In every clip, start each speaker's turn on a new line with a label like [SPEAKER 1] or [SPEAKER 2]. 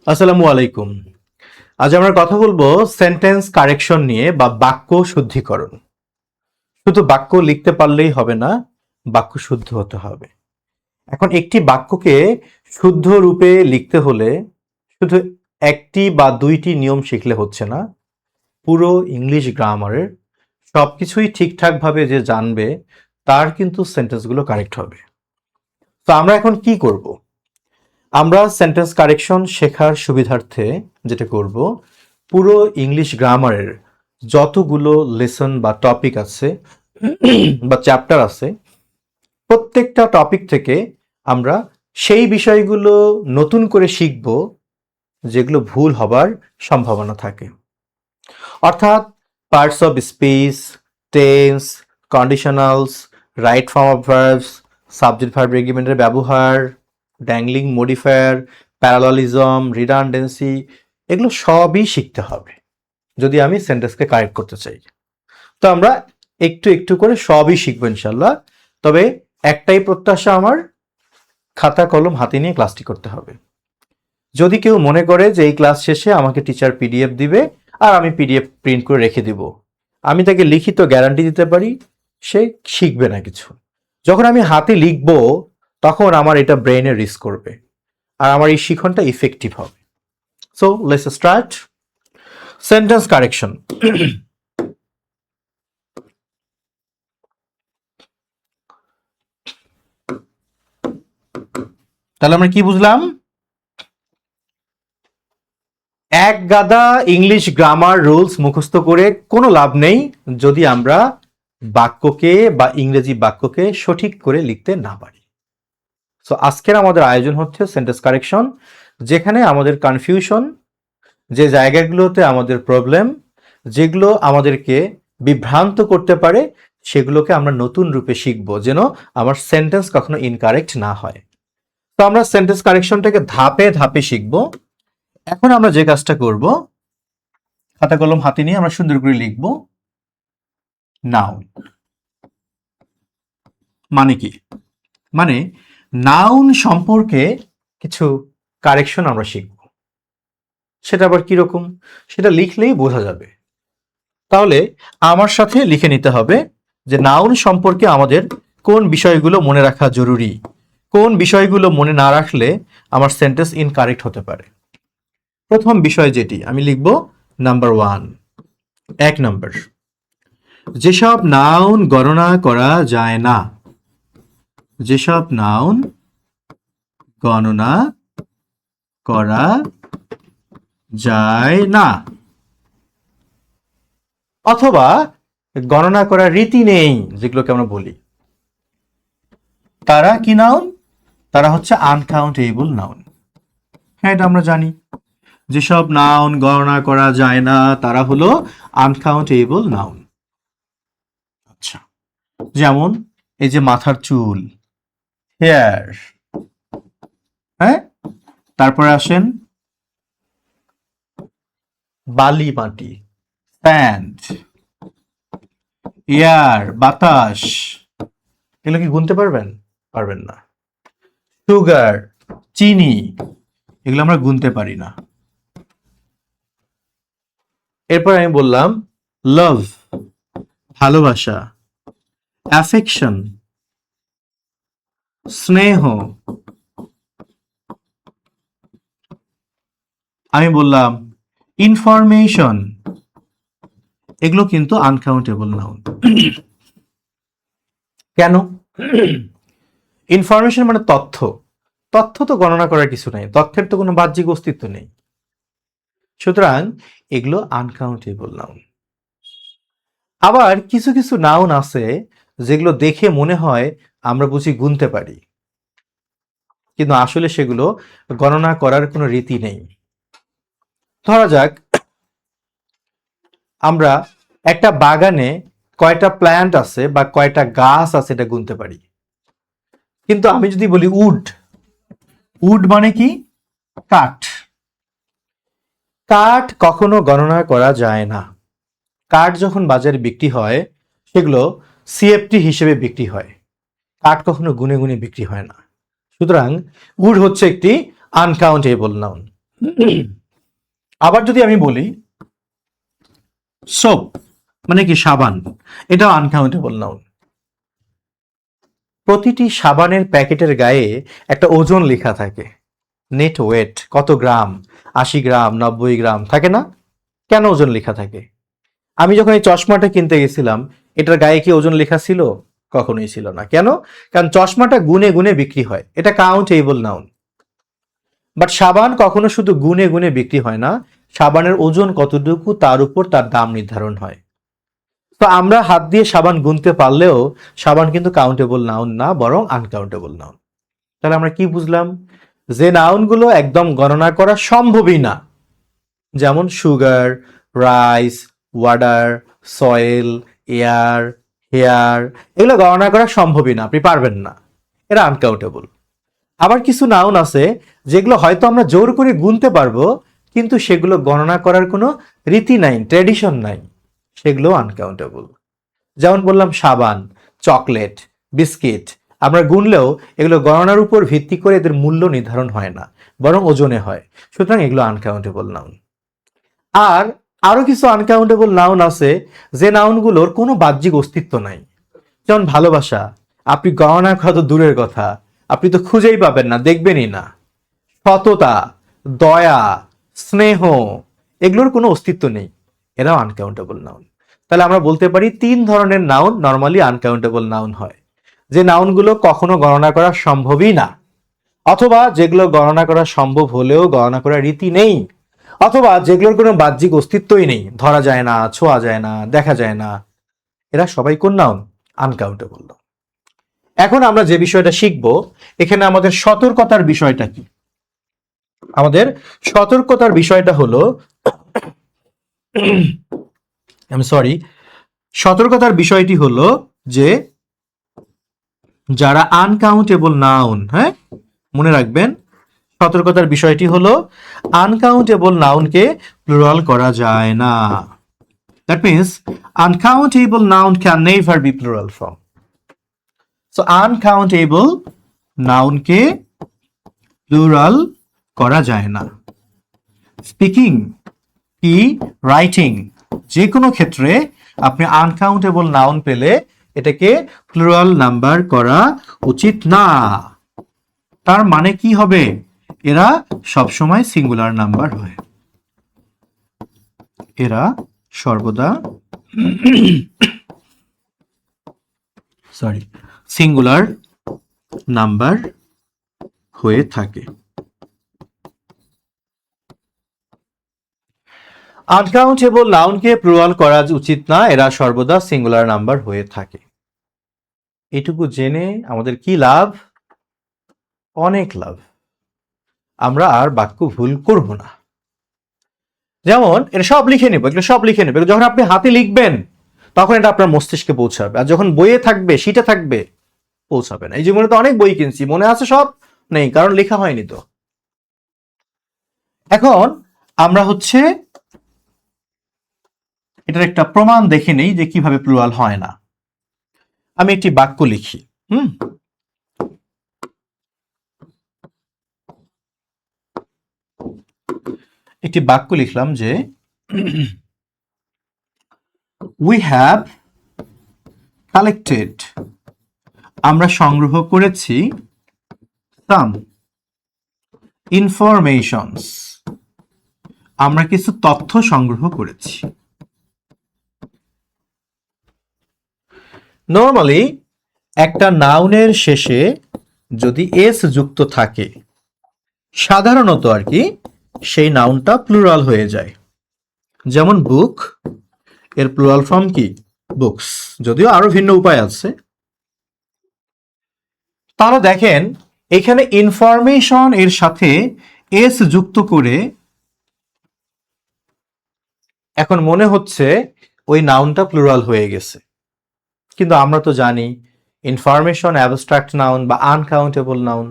[SPEAKER 1] আসসালামু আলাইকুম। আজ আমরা কথা বলবো সেন্টেন্স কারেকশন নিয়ে বা বাক্য শুদ্ধিকরণ। শুধু বাক্য লিখতে পারলেই হবে না, বাক্য শুদ্ধ হতে হবে। এখন একটি বাক্যকে শুদ্ধ রূপে লিখতে হলে শুধু একটি বা দুইটি নিয়ম শিখলে হচ্ছে না, পুরো ইংলিশ গ্রামারের সবকিছুই ঠিকঠাকভাবে যে জানবে তার কিন্তু সেন্টেন্সগুলো কারেক্ট হবে। তো আমরা এখন কি করব? আমরা সেন্টেন্স কারেকশন শেখার সুবিধার্থে যেটা করব, পুরো ইংলিশ গ্রামারের যতগুলো লেসন বা টপিক আছে বা চ্যাপ্টার আছে, প্রত্যেকটা টপিক থেকে আমরা সেই বিষয়গুলো নতুন করে শিখব যেগুলো ভুল হবার সম্ভাবনা থাকে। অর্থাৎ parts of speech, tense, conditionals, right form of verbs, subject verb রেগুমেন্টের ব্যবহার, ড্যাংলিং মডিফায়ার, প্যারালালিজম, রিডান্ডেন্সি, এগুলো সবই শিখতে হবে যদি আমি সেন্টেন্সকে কারেক্ট করতে চাই। তো আমরা একটু একটু করে সবই শিখবো ইনশাল্লাহ। তবে একটাই প্রত্যাশা আমার, খাতা কলম হাতে নিয়ে ক্লাসটি করতে হবে। যদি কেউ মনে করে যে এই ক্লাস শেষে আমাকে টিচার পিডিএফ দিবে আর আমি পিডিএফ প্রিন্ট করে রেখে দিব, আমি তাকে লিখিত গ্যারান্টি দিতে পারি সে শিখবে না কিছু। যখন আমি হাতে লিখবো তখন আমার এটা ব্রেইনে রিস্ক করবে আর আমার এই শিখনটা ইফেক্টিভ হবে। So let's start sentence correction. তাহলে আমরা কি বুঝলাম? এক গাদা ইংলিশ গ্রামার রুলস মুখস্থ করে কোনো লাভ নেই যদি আমরা বাক্যকে বা ইংরেজি বাক্যকে সঠিক করে লিখতে না পারি। সো আজকের আমাদের আয়োজন হচ্ছে সেন্টেন্স কারেকশন, যেখানে আমাদের কনফিউশন, যে জায়গাগুলোতে আমাদের প্রবলেম, যেগুলো আমাদেরকে বিভ্রান্ত করতে পারে, সেগুলোকে আমরা নতুন রূপে শিখবো যেন আমার সেন্টেন্স কখনো ইনকারেক্ট না হয়। তো আমরা সেন্টেন্স কারেকশনটাকে ধাপে ধাপে শিখবো। এখন আমরা যে কাজটা করব, খাতা কলম হাতে নিয়ে আমরা সুন্দর করে লিখব নাউন। মানে কি? মানে নাউন সম্পর্কে কিছু কারেকশন আমরা শিখব। সেটা আবার কিরকম, সেটা লিখলেই বোঝা যাবে। তাহলে আমার সাথে লিখে নিতে হবে যে নাউন সম্পর্কে আমাদের কোন বিষয়গুলো মনে রাখা জরুরি, কোন বিষয়গুলো মনে না রাখলে আমার সেন্টেন্স ইনকারেক্ট হতে পারে। প্রথম বিষয় যেটি আমি লিখব, নাম্বার 1, 1 নাম্বার, যেসব নাউন গণনা করা যায় না, যেসব নাউন গণনা করা যায় না অথবা গণনা করার রীতি নেই, যেগুলোকে আমরা বলি, তারা কি নাউন? তারা হচ্ছে আনকাউন্টেবল নাউন। হ্যাঁ, এটা আমরা জানি। যেসব নাউন গণনা করা যায় না তারা হলো আনকাউন্টেবল নাউন। আচ্ছা, যেমন এই যে মাথার চুল, হেয়ার, হ্যাঁ, তারপরে আসেন বালি মাটি, স্যান্ড, এয়ার বাতাস, এগুলো কি গুনতে পারবেন? পারবেন না। সুগার, চিনি, এগুলো আমরা গুনতে পারি না। এরপর আমি বললাম লাভ, ভালোবাসা, অ্যাফেকশন, স্নেহ, আমি বললাম ইনফরমেশন, এগুলো কিন্তু আনকাউন্টেবল নাউন। কেন? ইনফরমেশন মানে তথ্য, তথ্য তো গণনা করার কিছু নেই, তথ্যের তো কোনো বাহ্যিক অস্তিত্ব নেই, সুতরাং এগুলো আনকাউন্টেবল নাউন। আবার কিছু কিছু নাউন আছে যেগুলো দেখে মনে হয় আমরা বুঝি গুনতে পারি, কিন্তু আসলে সেগুলো গণনা করার কোনো রীতি নেই। ধরা যাক আমরা একটা বাগানে কয়টা প্ল্যান্ট আছে বা কয়টা গাছ আছে এটা গুনতে পারি, কিন্তু আমি যদি বলি উড, উড মানে কি? কাঠ। কাঠ কখনো গণনা করা যায় না। কাঠ যখন বাজারে বিক্রি হয় সেগুলো সিএফটি হিসেবে বিক্রি হয়, কাঠ কখনো গুনে গুনে বিক্রি হয় না। সুতরাং উড হচ্ছে একটি আনকাউন্টেবল নাউন। আবার যদি আমি বলি সোপ, মানে কি সাবান, এটাও আনকাউন্টেবল নাউন। প্রতিটি সাবানের প্যাকেটের গায়ে একটা ওজন লেখা থাকে, নেট ওয়েট, কত গ্রাম, 80 গ্রাম, 90 গ্রাম, থাকে না? কেন ওজন লেখা থাকে? আমি যখন এই চশমাটা কিনতে গেছিলাম, এটার গায়ে কি ওজন লেখা ছিল? কখনোই ছিল না। কেন? কারণ চশমাটা গুনে গুনে বিক্রি হয়, এটা কাউন্টেবল নাউন। বাট সাবান কখনো শুধু গুনে গুনে বিক্রি হয় না, সাবানের ওজন কতটুকু তার উপর তার দাম নির্ধারণ হয়। তো আমরা হাত দিয়ে সাবান গুনতে পারলেও সাবান কিন্তু কাউন্টেবল নাউন না, বরং আনকাউন্টেবল নাউন। তাহলে আমরা কি বুঝলাম? যে নাউনগুলো একদম গণনা করা সম্ভবই না, যেমন sugar, rice, water, soil, air, hair, এগুলো গণনা করা সম্ভবই না, আপনি পারবেন না, এরা আনকাউন্টেবল। আবার কিছু নাউন আছে যেগুলো হয়তো আমরা জোর করে গুনতে পারবো, কিন্তু সেগুলো গণনা করার কোনো রীতি নাই, ট্র্যাডিশন নাই, সেগুলো আনকাউন্টেবল। যেমন বললাম সাবান, চকলেট, বিস্কিট, আমরা গুনলেও এগুলো গণনার উপর ভিত্তি করে এদের মূল্য নির্ধারণ হয় না, বরং ওজনে হয়। সুতরাং এগুলো আনকাউন্টেবল নাউন। আর আরো কিছু আনকাউন্টেবল নাউন আছে যে নাউনগুলোর কোনো বাহ্যিক অস্তিত্ব নাই। যেমন ভালোবাসা, আপনি গণনা করা তো দূরের কথা, আপনি তো খুঁজেই পাবেন না, দেখবেনই না। সততা, দয়া, স্নেহ, এগুলোর কোনো অস্তিত্ব নেই, এরাও আনকাউন্টেবল নাউন। তাহলে আমরা বলতে পারি 3 ধরনের নাউন নর্মালি আনকাউন্টেবল নাউন হয়: যে নাউনগুলো কখনো গণনা করা সম্ভবই না, অথবা যেগুলো গণনা করা সম্ভব হলেও গণনা করার রীতি নেই, অথবা যেগুলোর কোনো বাহ্যিক অস্তিত্বই নেই, ধরা যায় না, ছোঁয়া যায় না, দেখা যায় না, এরা সবাই কোন নাউন? Uncountable noun. এখন আমরা যে বিষয়টা শিখব, এখানে আমাদের সতর্কতার বিষয়টা কি? আমাদের সতর্কতার বিষয়টা হলো, আমি সরি, সতর্কতার বিষয়টি হলো যে যারা আনকাউন্টেবল নাউন, হ্যাঁ মনে রাখবেন, সতর্কতার বিষয়টি হলো আনকাউন্টেবল নাউনকে প্লুরাল করা যায় না। That means uncountable noun can never be plural form. So uncountable নাউনকে প্লুরাল করা যায় না। স্পিকিং কি রাইটিং, যে কোনো ক্ষেত্রে আপনি আনকাউন্টেবল নাউন পেলে এটাকে প্লুরাল নাম্বার করা উচিত না। তার মানে কি হবে? এরা সবসময় সিঙ্গুলার নাম্বার হয়, এরা সর্বদা সিঙ্গুলার নাম্বার হয়ে থাকে। আনকাউন্টেবল নাউনকে প্লুরাল করা উচিত না, এরা সর্বদা সিঙ্গুলার নাম্বার হয়ে থাকে। এটুকু জেনে আমাদের কি লাভ? অনেক লাভ। আমরা আর বাক্য ভুল করব না। যেমন এটা সব লিখে নেব, এগুলো সব লিখে নেব, যখন আপনি হাতে লিখবেন তখন এটা আপনার মস্তিষ্কে পৌঁছাবে, আর যখন বইয়ে থাকবে, শিটে থাকবে, পৌঁছাবে না। এই জীবনে তো অনেক বই কিনছি, মনে আছে সব? নেই, কারণ লেখা হয়নি তো। এখন আমরা হচ্ছে এটার একটা প্রমাণ দেখে নেই যে কিভাবে প্লুরাল হয় না। আমি একটি বাক্য লিখি, একটি বাক্য লিখলাম যে উই হ্যাভ কালেক্টেড, আমরা সংগ্রহ করেছি, সাম ইনফরমেশনস, আমরা কিছু তথ্য সংগ্রহ করেছি। নর্মালি একটা নাউনের শেষে যদি এস যুক্ত থাকে, সাধারণত আর কি, সেই নাউনটা প্লুরাল হয়ে যায়। যেমন বুক, এর প্লুরাল ফর্ম কি? বুকস, যদিও আরো ভিন্ন উপায় আছে। তাহলে দেখেন এখানে ইনফরমেশন এর সাথে এস যুক্ত করে এখন মনে হচ্ছে ওই নাউনটা প্লুরাল হয়ে গেছে, কিন্তু আমরা তো জানি ইনফরমেশন অ্যাবস্ট্রাক্ট নাউন বা আনকাউন্টেবল নাউন,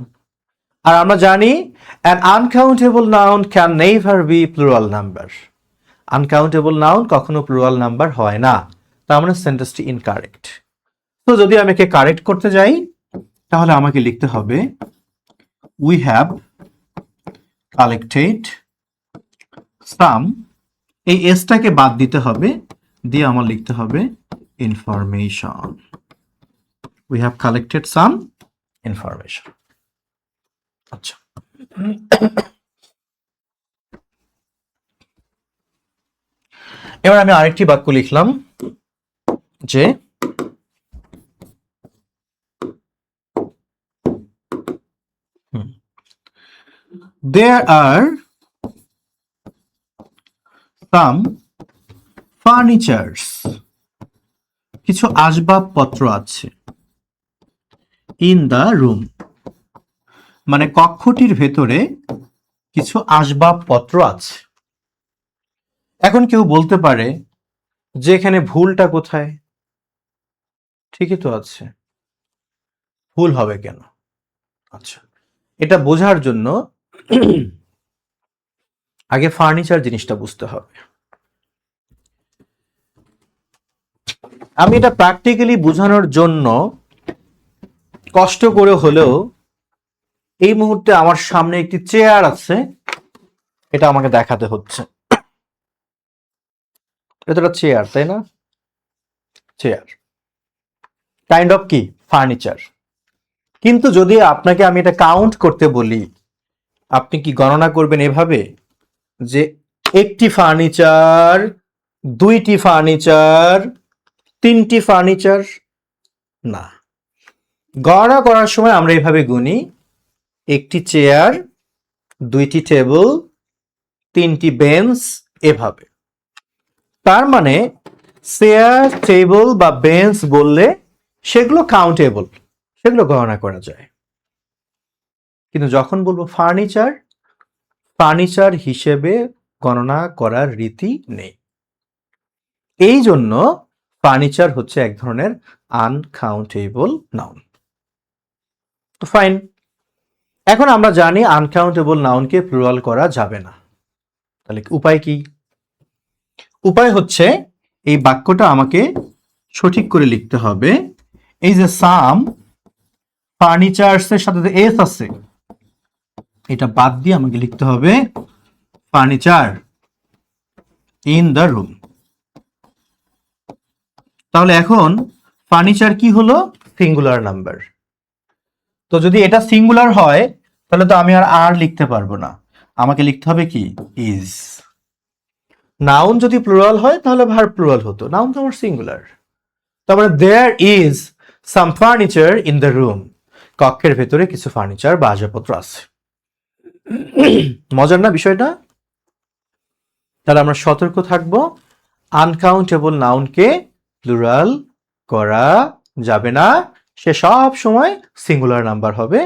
[SPEAKER 1] আর আমরা জানি an uncountable noun can never be plural number. Uncountable noun কখনো প্লুরাল নাম্বার হয় না, তার মানে সেন্টেন্সটি ইনকারেক্ট। তো যদি আমি একে কারেক্ট করতে যাই তাহলে আমাকে লিখতে হবে উই হ্যাভ কালেক্টেড সাম, এই এসটাকে বাদ দিতে হবে, দিয়ে আমার লিখতে হবে information. We have collected some information. আচ্ছা, এবার আমি আরেকটি বাক্য লিখলাম যে there are some furnitures, কিছু আসবাবপত্র আছে, ইন দ্য রুম, মানে কক্ষটির ভেতরে কিছু আসবাবপত্র আছে। এখন কেউ বলতে পারে যে এখানে ভুলটা কোথায়? ঠিকই তো আছে, ভুল হবে কেন? আচ্ছা, এটা বোঝার জন্য আগে ফার্নিচার জিনিসটা বুঝতে হবে। আমি এটা প্র্যাকটিক্যালি বোঝানোর জন্য কষ্ট করে হলেও এই মুহূর্তে আমার সামনে একটি চেয়ার আছে, এটা আমাকে দেখাতে হচ্ছে। এটা একটা চেয়ার, তাই না? চেয়ার কাইন্ড অফ কি ফার্নিচার। কিন্তু যদি আপনাকে আমি এটা কাউন্ট করতে বলি, আপনি কি গণনা করবেন এভাবে যে একটি ফার্নিচার, দুইটি ফার্নিচার, তিনটি ফার্নিচার? না, গণনা করার সময় আমরা এভাবে গুনি, একটি চেয়ার, দুইটি টেবিল, তিনটি বেঞ্চ, এভাবে। তার মানে চেয়ার, টেবিল বা বেঞ্চ বললে সেগুলো কাউন্টেবল, সেগুলো গণনা করা যায়। কিন্তু যখন বলবো ফার্নিচার, ফার্নিচার হিসেবে গণনা করার রীতি নেই। এই জন্য ফার্নিচার হচ্ছে এক ধরনের আনকাউন্টেবল নাউন। তো ফাইন, এখন আমরা জানি আনকাউন্টেবল নাউনকে প্লুরাল করা যাবে না। তাহলে উপায় কি? উপায় হচ্ছে এই বাক্যটা আমাকে সঠিক করে লিখতে হবে। এই যে সাম ফার্নিচার্স এর সাথে এস আছে, এটা বাদ দিয়ে আমাকে লিখতে হবে ফার্নিচার ইন দ্য রুম। তাহলে এখন ফার্নিচার কি হলো? Singular number. তো যদি এটা সিঙ্গুলার হয় তাহলে তো আমি আর লিখতে পারবো না, আমাকে লিখতে হবে কি ইজ। নাউন যদি প্লুরাল হয় তাহলে ভার্ব প্লুরাল হতো, নাউন তো আমার সিঙ্গুলার। তারপরে there is some furniture in the room, কক্ষের ভেতরে কিছু ফার্নিচার বা আসবাবপত্র আছে। মজার না বিষয়টা? তাহলে আমরা সতর্ক থাকবো, আনকাউন্টেবল নাউনকে প্লুরাল করা যাবে না। সে সব সময় সিঙ্গুলার নাম্বার হবে,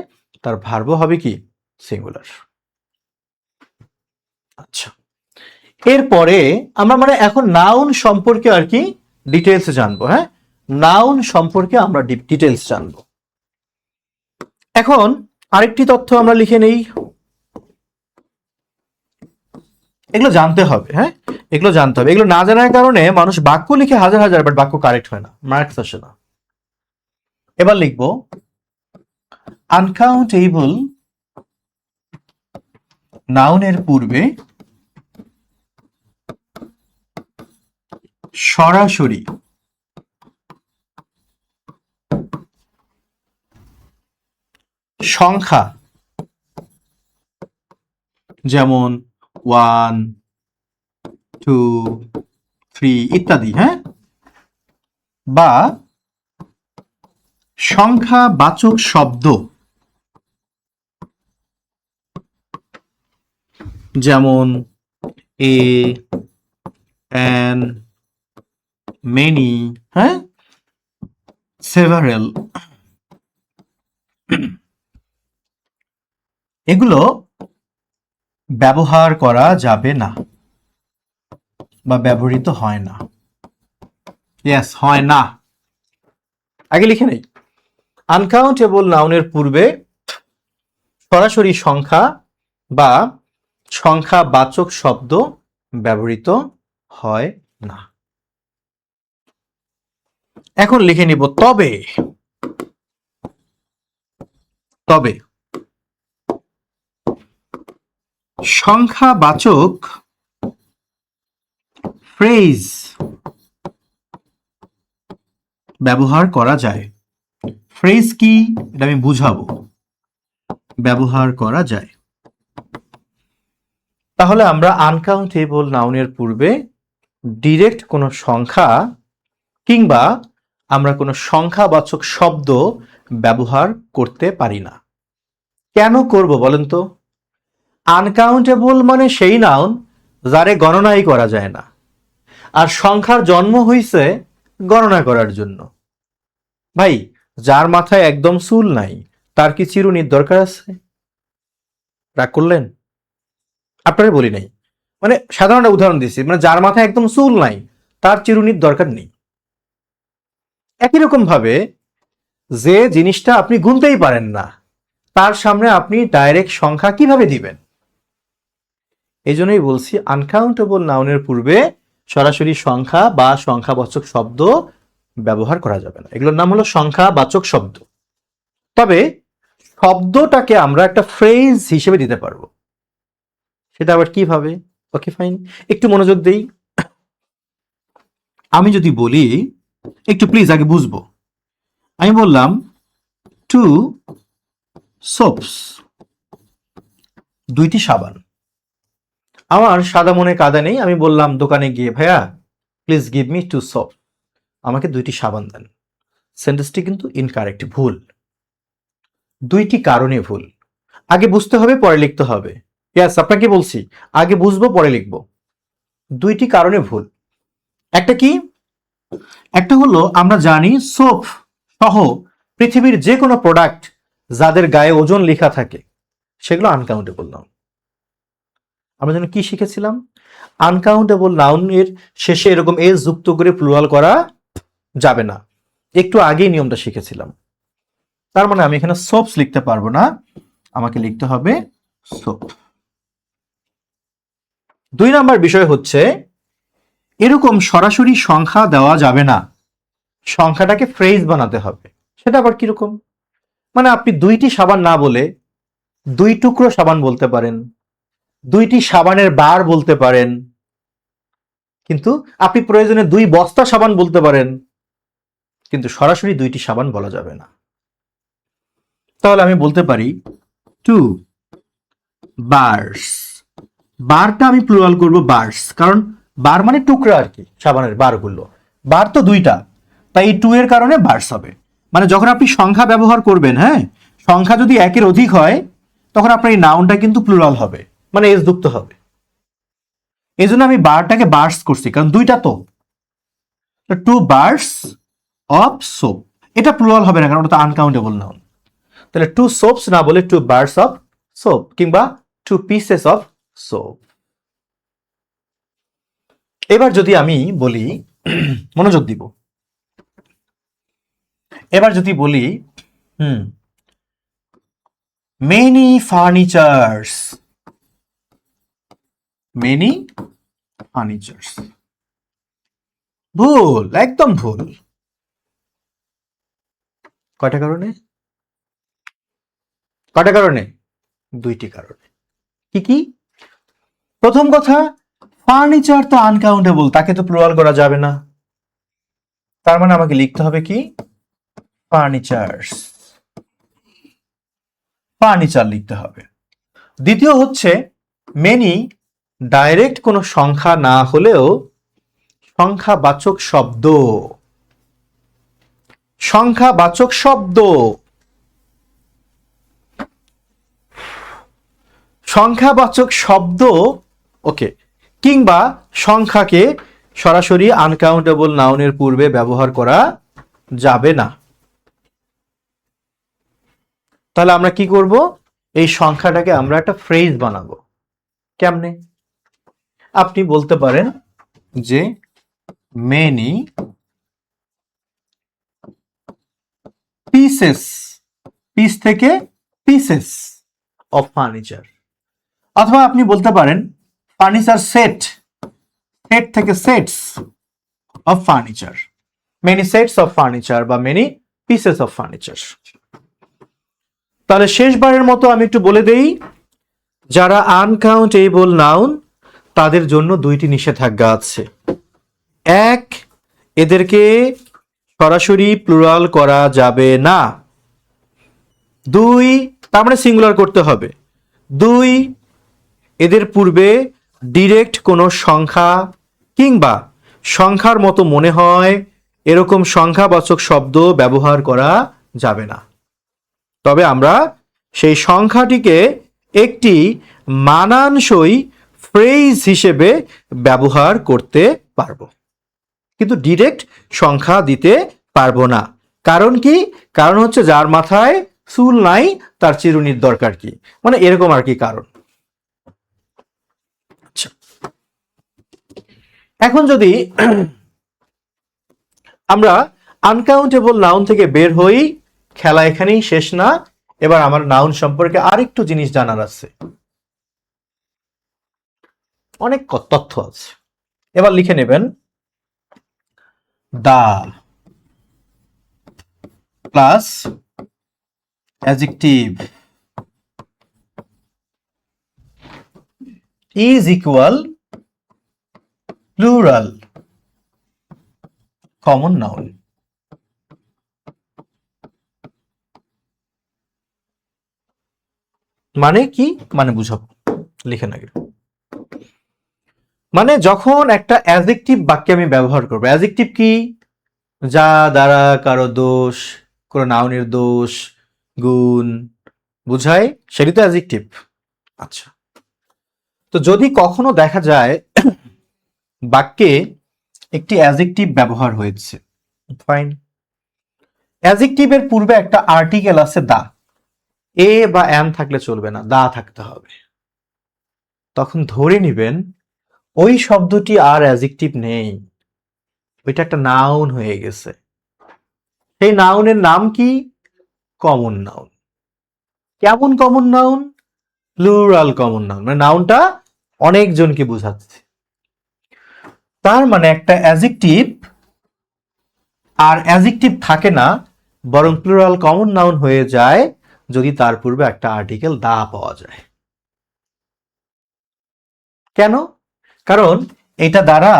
[SPEAKER 1] তার ভার্বও হবে কি সিঙ্গুলার। আচ্ছা, এরপরে আমরা মানে এখন নাউন সম্পর্কে আর কি ডিটেলস জানবো। হ্যাঁ, নাউন সম্পর্কে আমরা ডিটেলস জানবো। এখন আরেকটি তথ্য আমরা লিখে নেই, এগুলো জানতে হবে। হ্যাঁ, এগুলো জানতে হবে। এগুলো না জানার কারণে মানুষ বাক্য লিখে হাজার হাজার, বাট বাক্য কারেক্ট হয় না, মার্কস আসে না। এবার লিখবো আনকাউন্টেবল নাউনের পূর্বে সরাসরি সংখ্যা, যেমন 1, 2, 3 ইত্যাদি, হ্যাঁ, বা সংখ্যাবাচক শব্দ, যেমন এ, অ্যান, মেনি, হ্যাঁ, সেভারেল, এগুলো ব্যবহার করা যাবে না বা ব্যবহৃত হয় না। ইয়েস, হয় না। আগে লিখে নেই, আনকাউন্টেবল নাউনের পূর্বে সরাসরি সংখ্যা বা সংখ্যাবাচক শব্দ ব্যবহৃত হয় না। এখন লিখে নিব তবে, তবে সংখ্যাবাচক ফ্রেজ ব্যবহার করা যায়। ফ্রেজ কি এটা আমি বুঝাবো। ব্যবহার করা যায়। তাহলে আমরা আনকাউন্টেবল নাউনের পূর্বে ডিরেক্ট কোনো সংখ্যা কিংবা আমরা কোনো সংখ্যাবাচক শব্দ ব্যবহার করতে পারি না। কেন করব বলেন তো? আনকাউন্টেবল মানে সেই নাউন যারে গণনাই করা যায় না, আর সংখ্যার জন্ম হইছে গণনা করার জন্য। ভাই, যার মাথায় একদম চুল নাই তার কি চিরুনির দরকার আছে? রাগ করলেন? আপনারে বলি নাই, মানে সাধারণ একটা উদাহরণ দিচ্ছি, মানে যার মাথায় একদম চুল নাই তার চিরুনির দরকার নেই। একই রকম ভাবে যে জিনিসটা আপনি গুনতেই পারেন না তার সামনে আপনি ডাইরেক্ট সংখ্যা কিভাবে দিবেন? এই জন্যই বলছি আনকাউন্টেবল নাউনের পূর্বে সরাসরি সংখ্যা বা সংখ্যাবাচক শব্দ ব্যবহার করা যাবে না। এগুলোর নাম হলো সংখ্যাবাচক শব্দ। তবে শব্দটাকে আমরা একটা ফ্রেজ হিসেবে দিতে পারবো। সেটা আবার কিভাবে? ওকে ফাইন, একটু মনোযোগ দেই। আমি যদি বলি, একটু প্লিজ আগে বুঝবো। আমি বললাম 2 সোপস, 2টি সাবান। আমার সাদা মনে কাদা নেই, আমি বললাম দোকানে গিয়ে, ভাইয়া প্লিজ গিভ মি 2 সোপ, আমাকে 2টি সাবান দেন। সেন্টেন্সটি কিন্তু ইনকারেক্ট, ভুল। 2টি কারণে ভুল। আগে বুঝতে হবে পরে লিখতে হবে। ইয়াস, আপনাকে বলছি আগে বুঝবো পরে লিখবো। 2টি কারণে ভুল। একটা কি? একটা হলো আমরা জানি সোপ সহ পৃথিবীর যে কোনো প্রোডাক্ট যাদের গায়ে ওজন লেখা থাকে সেগুলো আনকাউন্টেবল নাউন। আমরা যেন কি শিখেছিলাম? আনকাউন্টেবল নাউনের শেষে এরকম এস যুক্ত করে প্লুরাল করা যাবে না। একটু আগেই নিয়মটা শিখেছিলাম। তার মানে আমি এখানে সোপস লিখতে পারবো না, আমাকে লিখতে হবে সোপ। 2 নাম্বার বিষয় হচ্ছে এরকম সরাসরি সংখ্যা দেওয়া যাবে না, সংখ্যাটাকে ফ্রেজ বানাতে হবে। সেটা আবার কিরকম? মানে আপনি 2টি সাবান না বলে 2 টুকরো সাবান বলতে পারেন, 2টি সাবানের বার বলতে পারেন, কিন্তু আপনি প্রয়োজনে 2 বস্তা সাবান বলতে পারেন, কিন্তু সরাসরি 2টি সাবান বলা যাবে না। তাহলে আমি বলতে পারি 2 বার্স। বারটা আমি প্লুরাল করব বার্স, কারণ বার মানে টুকরা আর কি, সাবানের বারগুলো। বার তো 2টা, তাই 2 এর কারণে বার্স হবে। মানে যখন আপনি সংখ্যা ব্যবহার করবেন, হ্যাঁ, সংখ্যা যদি 1-এর অধিক হয় তখন আপনার এই নাউনটা কিন্তু প্লুরাল হবে, মানে এস যুক্ত হবে। এই জন্য আমি বারটাকে বার্স করছি, কারণ 2টা তো। 2 বার্স অফ সোপ, এটা প্লুরাল হবে না কারণ ওটা আনকাউন্টেবল নাউন। তাহলে 2 সোপস না বলে 2 বার্স অফ সোপ, কিংবা 2 পিসেস অফ সোপ। এবার যদি আমি বলি, মনোযোগ দিব, এবার যদি বলি মেনি ফার্নিচার্স, মেনি ফার্নিচার্স। ভুল, একদম ভুল। কয়টা কারণে? কয়টা কারণে? 2টি কারণে। কি কি? প্রথম কথা, ফার্নিচার তো আনকাউন্টেবল, তাকে তো প্লুরাল করা যাবে না। তার মানে আমাকে লিখতে হবে কি? ফার্নিচার্স। ফার্নিচার লিখতে হবে। দ্বিতীয় হচ্ছে মেনি ডাইরেক্ট কোনো সংখ্যা না হলেও সংখ্যাবাচক শব্দ। সংখ্যাবাচক শব্দ, সংখ্যাবাচক শব্দ, ওকে, কিংবা সংখ্যাকে সরাসরি আনকাউন্টেবল নাউনের পূর্বে ব্যবহার করা যাবে না। তাহলে আমরা কি করব? এই সংখ্যাটাকে আমরা একটা ফ্রেজ বানাবো। কেমনে? আপনি বলতে পারেন যে মেনি পিসেস, পিস থেকে পিসেস অফ ফার্নিচার। অথবা আপনি বলতে পারেন ফার্নিচার সেট, সেট থেকে sets of furniture, many sets of furniture বা মেনি পিসেস অফ ফার্নিচার। তাহলে শেষবারের মতো আমি একটু বলে দেই, যারা আনকাউন্টেবল নাউন তাদের জন্য 2টি নিষেধাজ্ঞা আছে। এক, এদেরকে সরাসরি প্লুরাল করা যাবে না। দুই, তার মানে সিঙ্গুলার করতে হবে। দুই, এদের পূর্বে ডিরেক্ট কোনো সংখ্যা কিংবা সংখ্যার মতো মনে হয় এরকম সংখ্যাবাচক শব্দ ব্যবহার করা যাবে না। তবে আমরা সেই সংখ্যাটিকে একটি মানানসই ফ্রেজ হিসেবে ব্যবহার করতে পারবো, কিন্তু ডিরেক্ট সংখ্যা দিতে পারবো না। কারণ কি? কারণ হচ্ছে যার মাথায় চুল নাই তার চিরুনির দরকার কি, মানে এরকম আর কি কারণ। আচ্ছা, এখন যদি আমরা আনকাউন্টেবল নাউন থেকে বের হই, খেলা এখানেই শেষ না। এবার আমার নাউন সম্পর্কে আরেকটু জিনিস জানার আছে, অনেক তথ্য আছে। এবার লিখে নেবেন the plus adjective is equal plural common noun. মানে কি? মানে বুঝাবো, লিখে নাকি। মানে যখন একটা অ্যাডজেক্টিভ বাক্যে আমি ব্যবহার করবো, অ্যাডজেক্টিভ কি? যা দ্বারা কারো দোষ, কোনো নাউনের দোষ, গুণ বুঝায়, সেটি তো অ্যাডজেক্টিভ। আচ্ছা, তো যদি কখনো দেখা যায় বাক্যে একটি অ্যাডজেক্টিভ ব্যবহার হয়েছে, ফাইন, অ্যাডজেক্টিভের পূর্বে একটা আর্টিকেল আছে দা, এ বা এন থাকলে চলবে না, দা থাকতে হবে। তখন ধরে নিবেন ওই শব্দটি আর অ্যাডজেক্টিভ নেই, ওইটা একটা নাউন হয়ে গেছে। সেই নাউনের নাম কি? Common noun. কেমন common noun? Plural common noun, মানে নাউনটা অনেকজনকে বোঝাচ্ছে। তার মানে একটা অ্যাডজেক্টিভ আর অ্যাডজেক্টিভ থাকে না, বরং প্লুরাল কমন নাউন হয়ে যায় যদি তার পূর্বে একটা আর্টিকেল দা পাওয়া যায়। কেন? কারণ এটা দ্বারা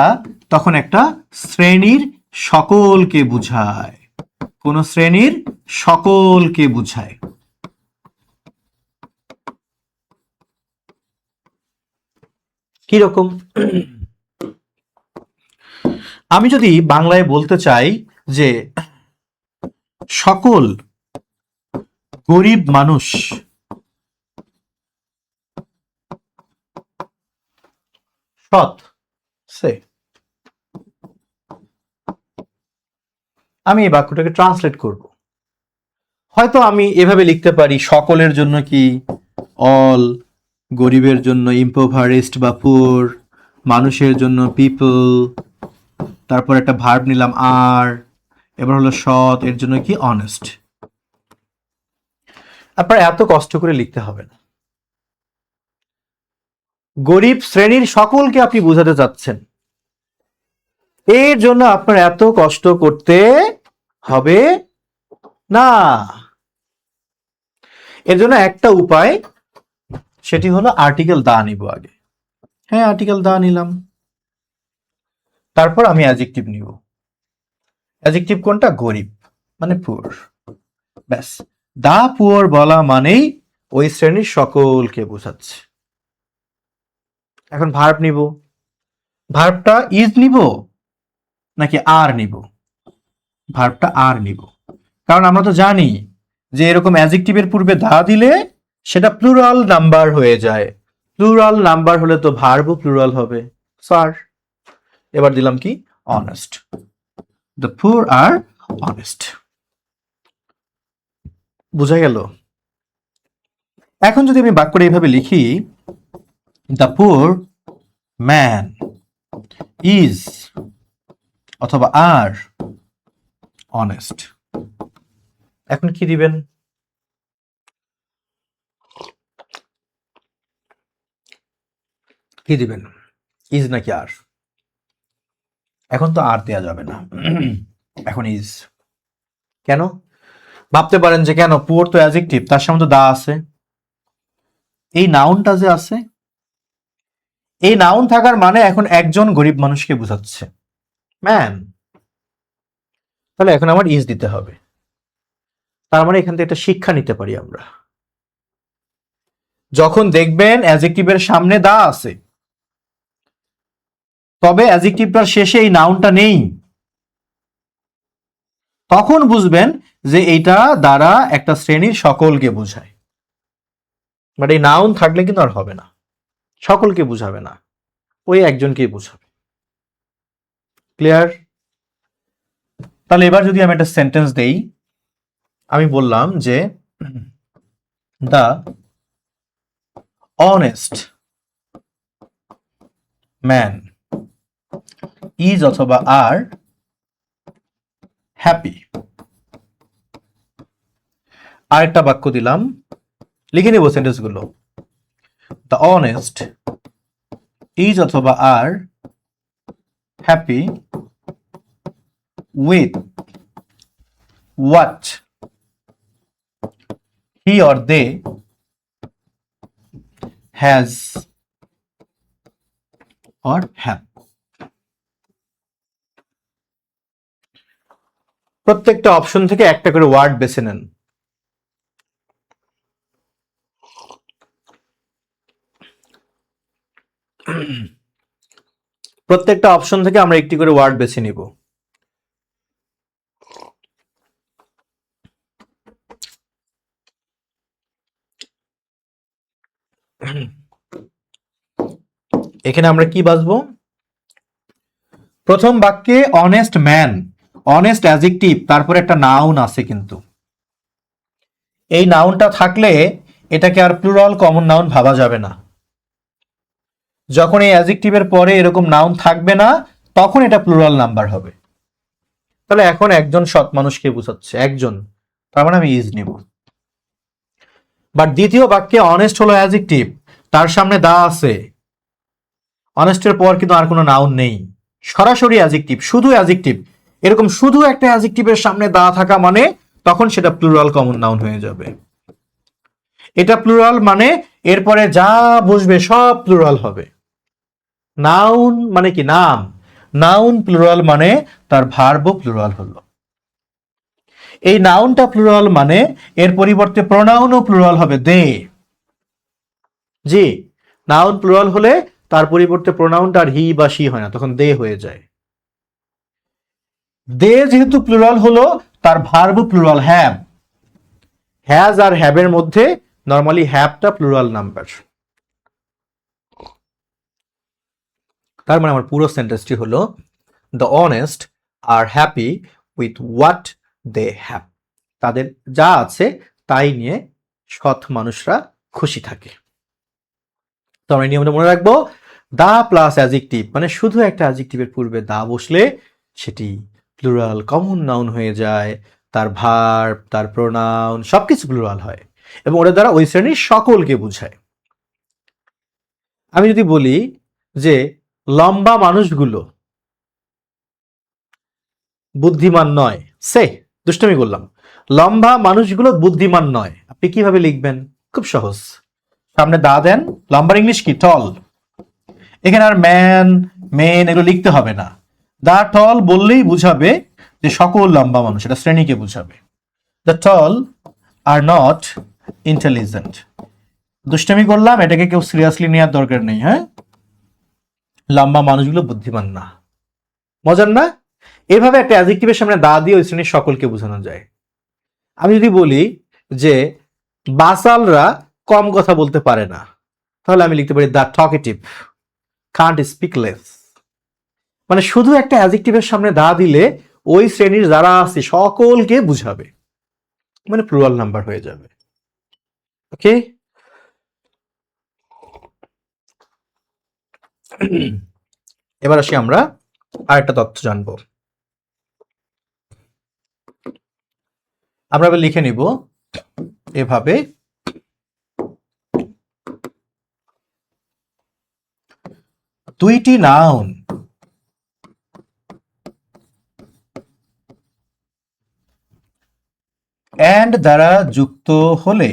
[SPEAKER 1] তখন একটা শ্রেণীর সকলকে বুঝায়, কোন শ্রেণীর সকলকে বুঝায়। কিরকম? আমি যদি বাংলায় বলতে চাই যে সকল গরিব মানুষ সৎ, সে, আমি এই বাক্যটাকে ট্রান্সলেট করব। হয়তো আমি এভাবে লিখতে পারি, সকলের জন্য কি অল, গরিবের জন্য ইম্পোভারিস্ট বা পুর, মানুষের জন্য পিপল, তারপর একটা ভার্ব নিলাম আর, এবার হলো সৎ, এর জন্য কি অনেস্ট। আপনার এত কষ্ট করে লিখতে হবে না। গরিব শ্রেণীর সকলকে আপনি বোঝাতে চাচ্ছেন, এর জন্য আপনার এত কষ্ট করতে হবে না। এর জন্য একটা উপায়, সেটি হলো আর্টিকেল দা নিব আগে। হ্যাঁ, আর্টিকেল দা নিলাম, তারপর আমি অ্যাডজেক্টিভ নিব। অ্যাডজেক্টিভ কোনটা? গরিব, মানে পুয়ার। ব্যাস, দা পুয়ার বলা মানেই ওই শ্রেণীর সকলকে বোঝাচ্ছে। এখন ভার্ব নিব, ভার্বটা ইজ নিব নাকি আর নিব? ভার্বটা আর নিব, কারণ আমরা তো জানি যে এরকম অ্যাডজেক্টিভের পূর্বে দা দিলে সেটা প্লুরাল নাম্বার হয়ে যায়। প্লুরাল নাম্বার হলে তো ভার্বও প্লুরাল হবে। স্যার, এবার দিলাম কি? Honest. The poor R honest. বুঝা গেল? এখন যদি আমি বাক্যটা এইভাবে লিখি, দ্য পুয়ার ম্যান ইজ অথবা আর অনেস্ট, এখন কি দিবেন? কি দিবেন? ইজ নাকি আর? এখন তো আর দেয়া যাবে না, এখন ইজ। কেন? ভাবতে পারেন যে কেন, পুয়ার তো অ্যাডজেক্টিভ, তার সামনে তো দা আছে। এই নাউনটা যে আছে, এই নাউন থাকার মানে এখন একজন গরিব মানুষকে বোঝাচ্ছে। ম্যান। তাহলে এখন আমার ইজ দিতে হবে। তার মানে এখান থেকে একটা শিক্ষা নিতে পারি আমরা, যখন দেখবেন অ্যাডজেক্টিভের সামনে দা আছে তবে অ্যাডজেক্টিভটার শেষে এই নাউনটা নেই, তখন বুঝবেন যে এইটা দ্বারা একটা শ্রেণীর সকলকে বোঝায়। বাট এই নাউন থাকলে কিন্তু আর হবে না, সকলকে বুঝাবে না, ওই একজনকেই বুঝাবে। ক্লিয়ার? তাহলে এবার যদি আমি একটা সেন্টেন্স দেই, আমি বললাম যে দ্য অনেস্ট ম্যান ইজ অথবা আর হ্যাপি। আরেকটা বাক্য দিলাম, লিখে নিব সেন্টেন্স গুলো। দ্য অনেস্ট ইজ অথবা are happy with what he or they has or have. প্রত্যেকটা অপশন থেকে একটা করে ওয়ার্ড বেছে নেন। প্রত্যেকটা অপশন থেকে আমরা একটি করে ওয়ার্ড বেছে নিব। এখানে আমরা কি বাছবো? প্রথম বাক্যে অনেস্ট ম্যান, অনেস্ট অ্যাডজেক্টিভ, তারপর একটা নাউন আছে, কিন্তু এই নাউনটা থাকলে এটাকে আর প্লুরাল কমন নাউন ভাবা যাবে না। যখন এই অ্যাডজেক্টিভের পরে এরকম নাউন থাকবে না তখন এটা প্লুরাল নাম্বার হবে। তাহলে এখন একজন সৎ মানুষকে বোঝাচ্ছে, একজন, তার মানে আমি ইজ নিব। বাট দ্বিতীয় বাক্যে অনেস্ট হলো অ্যাডজেক্টিভ, তার সামনে দা আছে, অনেস্টের পর কিন্তু আর কোনো নাউন নেই, সরাসরি অ্যাডজেক্টিভ, শুধু অ্যাডজেক্টিভ। এরকম শুধু একটা অ্যাডজেক্টিভের সামনে দা থাকা মানে তখন সেটা প্লুরাল কমন নাউন হয়ে যাবে। এটা প্লুরাল মানে এরপরে যা বসবে সব প্লুরাল হবে। নাউন মানে কি? নাম। নাউন প্লুরাল মানে তার ভার্বও প্লুরাল হলো। এই নাউনটা প্লুরাল মানে এর পরিবর্তে প্রোনাউনও প্লুরাল হবে, দে। জি, নাউন প্লুরাল হলে তার পরিবর্তে প্রোনাউনটা আর হি বা শি হয় না, তখন দে হয়ে যায়। দে যেহেতু প্লুরাল হলো, তার ভার্বও প্লুরাল, হ্যাভ। হ্যাজ আর হ্যাভের মধ্যে নরমালি হ্যাভটা প্লুরাল নাম্বার। তার মানে আমার পুরো সেন্টেন্সটি হলো the honest are happy with what they have. তাদের যা আছে তাই নিয়ে সৎ মানুষরা খুশি থাকে। তো আমরা নিয়মটা মনে রাখবো, দা প্লাস অ্যাডজেক্টিভ মানে শুধু একটা অ্যাডজেক্টিভের পূর্বে দা বসলে সেটি প্লুরাল কমন নাউন হয়ে যায়, তার ভার্ব, তার প্রোনাউন সবকিছু প্লুরাল হয় এবং ওটা দ্বারা ওই শ্রেণীর সকলকে বোঝায়। আমি যদি বলি যে লম্বা মানুষগুলো বুদ্ধিমান নয়, সে দুষ্টমি করলাম, লম্বা মানুষগুলো বুদ্ধিমান নয়, আপনি কিভাবে লিখবেন? খুব সহজ, সামনে দা দেন, লম্বার ইংলিশ কি? টল। এখানে আর ম্যান, মেন এগুলো লিখতে হবে না, দা টল বললেই বুঝাবে যে সকল লম্বা মানুষ, এটা শ্রেণীকে বুঝাবে। The tall are not intelligent. দুষ্টমি করলাম, এটাকে কেউ সিরিয়াসলি নেওয়ার দরকার নেই। হ্যাঁ, লম্বা মানুষগুলো বুদ্ধিমান না। মজার না? এভাবে একটা অ্যাডজেক্টিভের সামনে দা দিয়ে ওই শ্রেণীর সকলকে বোঝানো যায়। আমি যদি বলি যে বাসালরা কম কথা বলতে পারে না, তাহলে আমি লিখতে পারি the talkative Kant speak less. মানে শুধু একটা অ্যাডজেক্টিভের সামনে দা দিলে ওই শ্রেণীর যারা আছে সকলকে বুঝাবে, মানে প্লুরাল নাম্বার হয়ে যাবে। ওকে, এবার আসি আমরা আরেকটা তথ্য জানবো। আমরা এবার লিখে নিব এভাবে, দুইটি নাউন অ্যান্ড দ্বারা যুক্ত হলে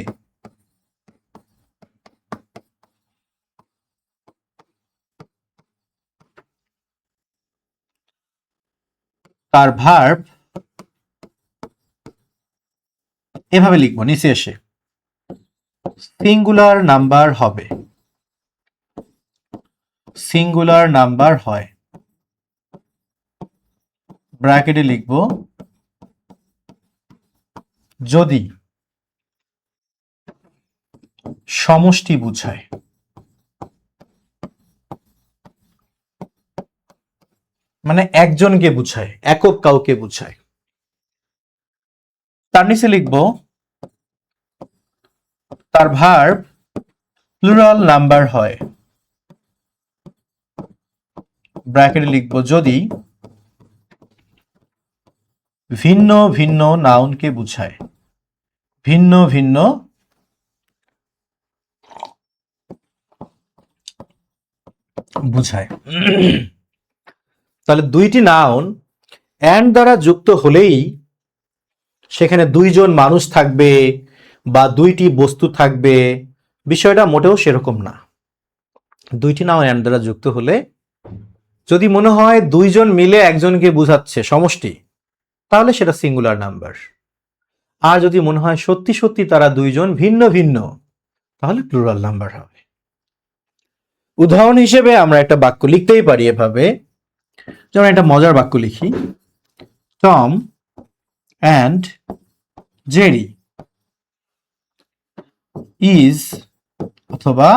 [SPEAKER 1] তার ভার্ব এভাবে লিখবো নিচে এসে সিঙ্গুলার নাম্বার হবে, সিঙ্গুলার নাম্বার হয়, ব্র্যাকেটে লিখবো যদি সমষ্টি বুঝায়, মানে একজনকে বুঝায়, একক কাউকে বুঝায়। তার নিচে লিখবো তার ভার্ব প্লুরাল নাম্বার হয়, ব্র্যাকেটে লিখবো যদি ভিন্ন ভিন্ন নাউনকে বুঝায়, ভিন্ন ভিন্ন বুঝায়। তাহলে দুইটি নাউন অ্যান্ড দ্বারা যুক্ত হলেই সেখানে দুইজন মানুষ থাকবে বা দুইটি বস্তু থাকবে, বিষয়টা মোটেও সেরকম না। দুইটি নাউন অ্যান্ড দ্বারা যুক্ত হলে যদি মনে হয় দুইজন মিলে একজনকে বুঝাচ্ছে সমষ্টি, তাহলে সেটা সিঙ্গুলার নাম্বার। আর যদি মনে হয় সত্যি সত্যি তারা দুইজন ভিন্ন ভিন্ন, তাহলে প্লুরাল নাম্বার হবে। উদাহরণ হিসেবে আমরা একটা বাক্য লিখতেই পারি এভাবে, যেমন একটা মজার বাক্য লিখি, টম অ্যান্ড জেরি ইজ অথবা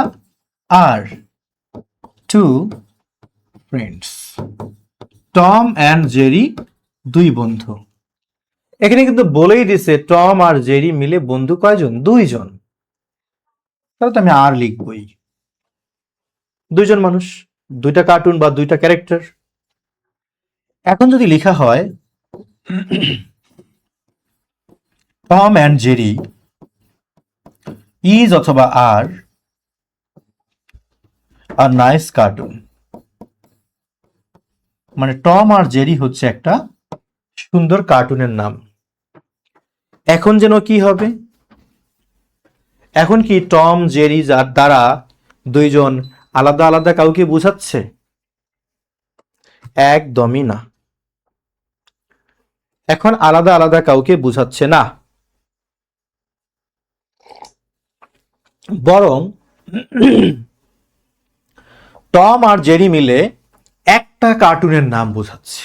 [SPEAKER 1] are two friends. Tom and Jerry দুই বন্ধু। এখানে কিন্তু বলেই দিছে টম আর জেরি মিলে বন্ধু কয়জন? দুইজন। তাহলে তো আমি আর লিখবই, দুইজন মানুষ, দুইটা কার্টুন বা দুইটা ক্যারেক্টার। এখন যদি লেখা হয় টম অ্যান্ড জেরি ইজ অথবা আর নাইস কার্টুন, মানে টম আর জেরি হচ্ছে একটা সুন্দর কার্টুনের নাম। এখন যেন কি হবে? এখন কি টম জেরি যার দ্বারা দুইজন আলাদা আলাদা কাউকে বোঝাচ্ছে? একদমই না। এখন আলাদা আলাদা কাউকে বোঝাচ্ছে না, বরং টম আর জেরি মিলে একটা কার্টুনের নাম বোঝাচ্ছে।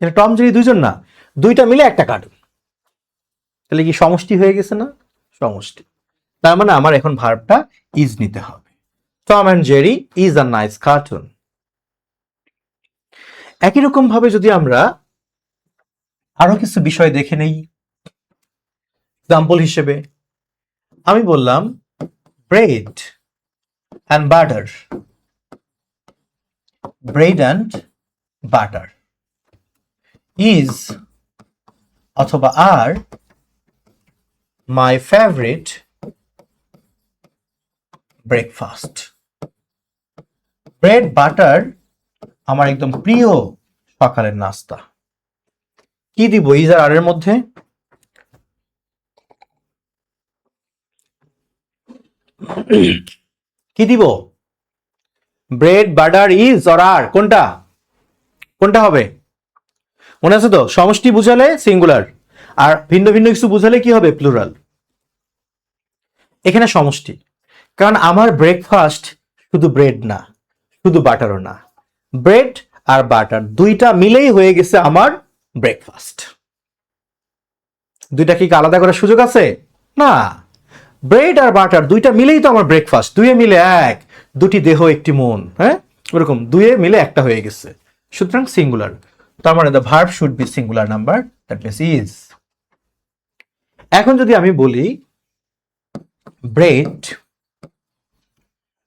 [SPEAKER 1] টম জেরি দুইজন না, দুইটা মিলে একটা কার্টুন। তাহলে কি সমষ্টি হয়ে গেছে না? সমষ্টি। তার মানে আমার এখন ভার্বটা ইজ নিতে হবে। Tom and Jerry is a nice cartoon. একই রকম ভাবে যদি আমরা আরো কিছু বিষয় দেখে নেই, এক্সাম্পল হিসেবে আমি বললাম bread and butter, bread and butter is অথবা are my favourite breakfast. Bread butter আমার একদম প্রিয় সকালের নাস্তা। কি দিব ইজ আর এর মধ্যে? কি দিব? ব্রেড বাটার ইজ অর আর, কোনটা কোনটা হবে? মনে আছে তো? সমষ্টি বুঝালে সিঙ্গুলার, আর ভিন্ন ভিন্ন কিছু বুঝালে কি হবে? প্লুরাল। এখানে সমষ্টি, কারণ আমার ব্রেকফাস্ট শুধু ব্রেড না, শুধু বাটারও না, ব্রেড আর বাটার দুইটা মিলেই হয়ে গেছে আমার ব্রেকফাস্ট। দুইটা কি আলাদা করার সুযোগ আছে? না। ব্রেড আর বাটার দুইটা মিলেই তো আমার ব্রেকফাস্ট। দুইয়ে মিলে এক, দুটি দেহ একটি মন, হ্যাঁ, ওরকম দুইয়ে মিলে একটা হয়ে গেছে। সুতরাং সিঙ্গুলার। তার মানে the verb should be singular number, that means is. এখন যদি আমি বলি ব্রেড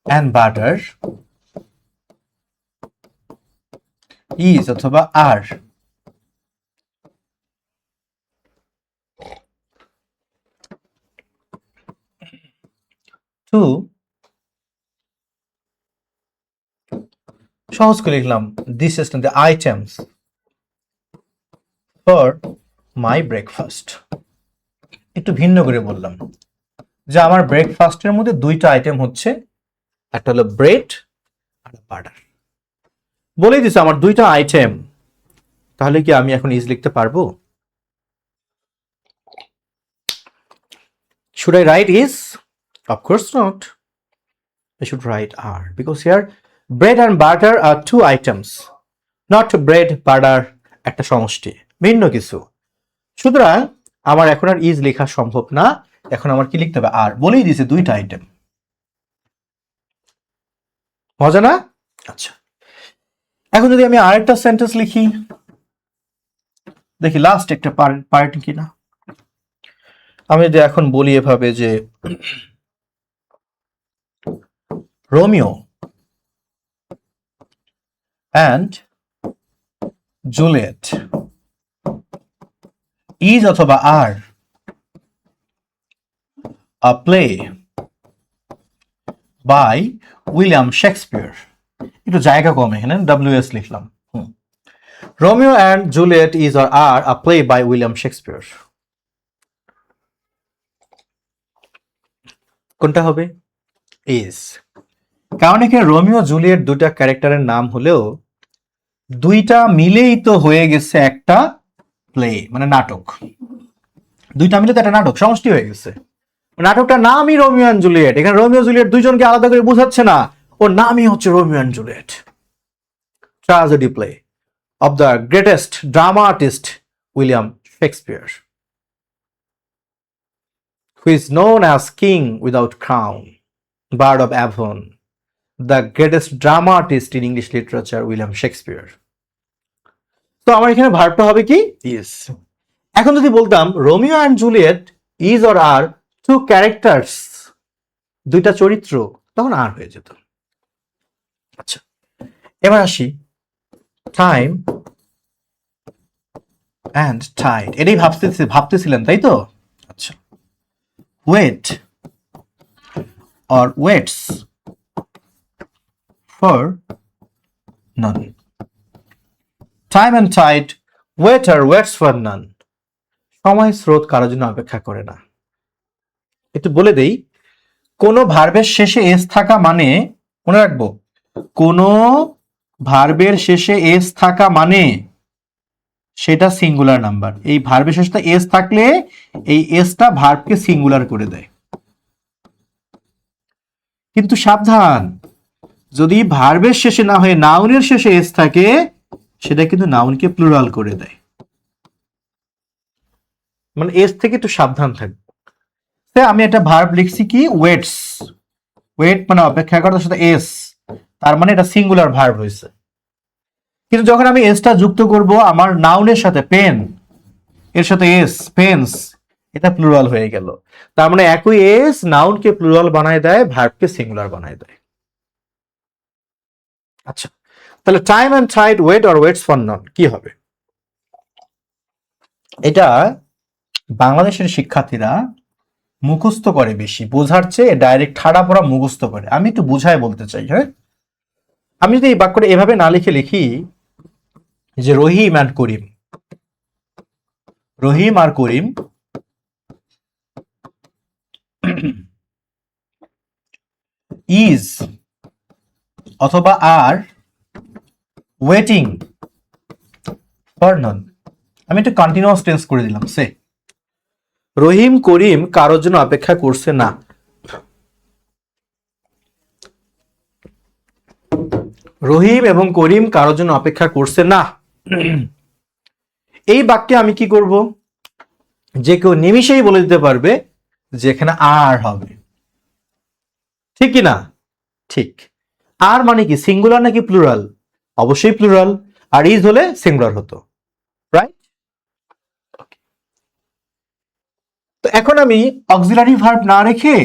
[SPEAKER 1] অ্যান্ড বাটার ইজ অথবা আর টু, সহজ করে লিখলাম this is the items for my breakfast. একটু ভিন্ন করে বললাম যে আমার ব্রেকফাস্টের মধ্যে দুইটা আইটেম হচ্ছে, একটা হলো ব্রেড আর বাটার। বলেই দিছে আমার দুইটা আইটেম, তাহলে কি আমি এখন ইজ লিখতে পারবো? Should I write is? Of course not. I should write are, because here bread and butter are two items, not bread butter একটা সমষ্টি, ভিন্ন কিছু। সুতরাং আমার এখন আর ইজ লেখা সম্ভব না, এখন আমার কি লিখতে হবে? আর। বলেই দিয়েছে দুইটা আইটেম। মজা না? আচ্ছা, এখন যদি আমি আরেকটা সেন্টেন্স লিখি, দেখি লাস্ট একটা পার্ট কিনা। আমি যদি এখন বলি এভাবে যে রোমিও অ্যান্ড জুলিয়েট ইজ অথবা are a play by William Shakespeare. একটু জায়গা কম এখানে, WS লিখলাম। Romeo and Juliet is or are a play by William Shakespeare. কোনটা হবে? ইজ। কারণ এখানে রোমিও জুলিয়েট দুটা ক্যারেক্টারের নাম হলেও দুইটা মিলেই তো হয়ে গেছে একটা প্লে, মানে নাটক। দুইটা মিলে তো একটা নাটক, সমষ্টি হয়ে গেছে। নাটকটার নামই রোমিও অ্যান্ড জুলিয়েট। এখানে রোমিও জুলিয়েট দুইজনকে আলাদা করে বোঝাচ্ছে না, ওর নামই হচ্ছে Romeo and Juliet. Tragedy play of the greatest drama artist William Shakespeare, who is known as King without crown, Bard of Avon, the greatest drama artist in English literature, William Shakespeare. তো আমার এখানে ভার্বটা হবে কি? Is. এখন যদি বলতাম Romeo and Juliet is or are two characters, দুইটা চরিত্র, তখন আর হয়ে যেত। আচ্ছা, এবার আসি টাইম অ্যান্ড টাইড। এটাই ভাবতেছিলেন তাই তো? আচ্ছা, wait or waits for none. Time and tide, waiter waits for none. সময় স্রোত কারোর জন্য অপেক্ষা করে না। একটু বলে দেই, কোন ভার্বের শেষে এস থাকা মানে, মনে রাখবো, কোন ভার্বের শেষে এস থাকা মানে সেটা সিঙ্গুলার নাম্বার। এই ভার্বের শেষে এস থাকলে এই এসটা ভার্বকে সিঙ্গুলার করে দেয়। কিন্তু সাবধান, যদি ভার্বের শেষে না হয়ে নাউনের শেষে এস থাকে, সেটা কিন্তু নাউনকে প্লুরাল করে দেয়। মানে এস থেকে একটু সাবধান থাকবে। আমি একটা ভার্ব লিখছি কি ওয়েটস, ওয়েট মানে অপেক্ষা করার সাথে এস, তার মানে এটা সিঙ্গুলার ভার্ব হয়েছে। কিন্তু যখন আমি এসটা যুক্ত করব আমার নাউনের সাথে, পেন এর সাথে এস, পেন্স, এটা প্লুরাল হয়ে গেল। তার মানে একই এস নাউনকে প্লুরাল বানায় দেয়, ভার্বকে সিঙ্গুলার বানায় দেয়। আচ্ছা, তাহলে time and tide, wait or waits for none কি হবে? এটা বাংলাদেশের শিক্ষার্থীরা মুখস্থ করে বেশি, বোঝার চেয়ে ডাইরেক্ট ঠাড়া পড়া মুখস্থ করে। আমি একটু বুঝায় বলতে চাই। হ্যাঁ, আমি যদি এই বাক্যটা এভাবে না লিখে লিখি যে রহিম and Karim, Rahim R Karim is অথবা আর ওয়েটিং ফর নন, আমি একটু কন্টিনিউয়াস টেন্স করে দিলাম। সে রহিম করিম কারোর জন্য অপেক্ষা করছে না। রহিম এবং করিম কারোর জন্য অপেক্ষা করছে না। এই বাক্যে আমি কি করব? যে কেউ নিমিষেই বলে দিতে পারবে যে এখানে আর হবে, ঠিক কি না? ঠিক। আর মানে কি, সিঙ্গুলার নাকি প্লুরাল? অবশ্যই প্লুরাল। আর ইজ হলে সিঙ্গুলার হতো, রাইট? তো এখন আমি অক্সিলারি ভার্ব না রেখে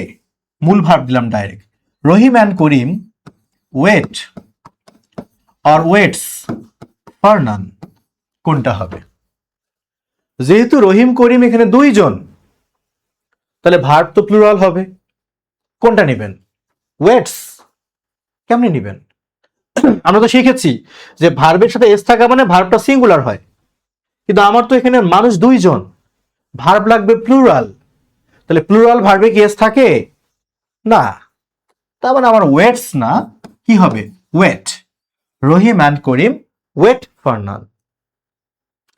[SPEAKER 1] মূল ভার্ব দিলাম direct. Rahim and Karim wait or waits for none, কোনটা হবে? যেহেতু রহিম করিম এখানে দুইজন, তাহলে ভার্ব তো প্লুরাল হবে। কোনটা নেবেন? ওয়েটস। কেমনে নেবেন? আমরা তো শিখেছি যে ভার্বের সাথে এস থাকা মানে ভার্বটা সিঙ্গুলার হয়, কিন্তু আমার তো এখানে মানুষ দুইজন, ভার্ব লাগবে প্লুরাল। তাহলে প্লুরাল ভার্বে কি এস থাকে? না। তার মানে আমার ওয়েটস না, কি হবে? Wait. Rahim and Karim wait for none.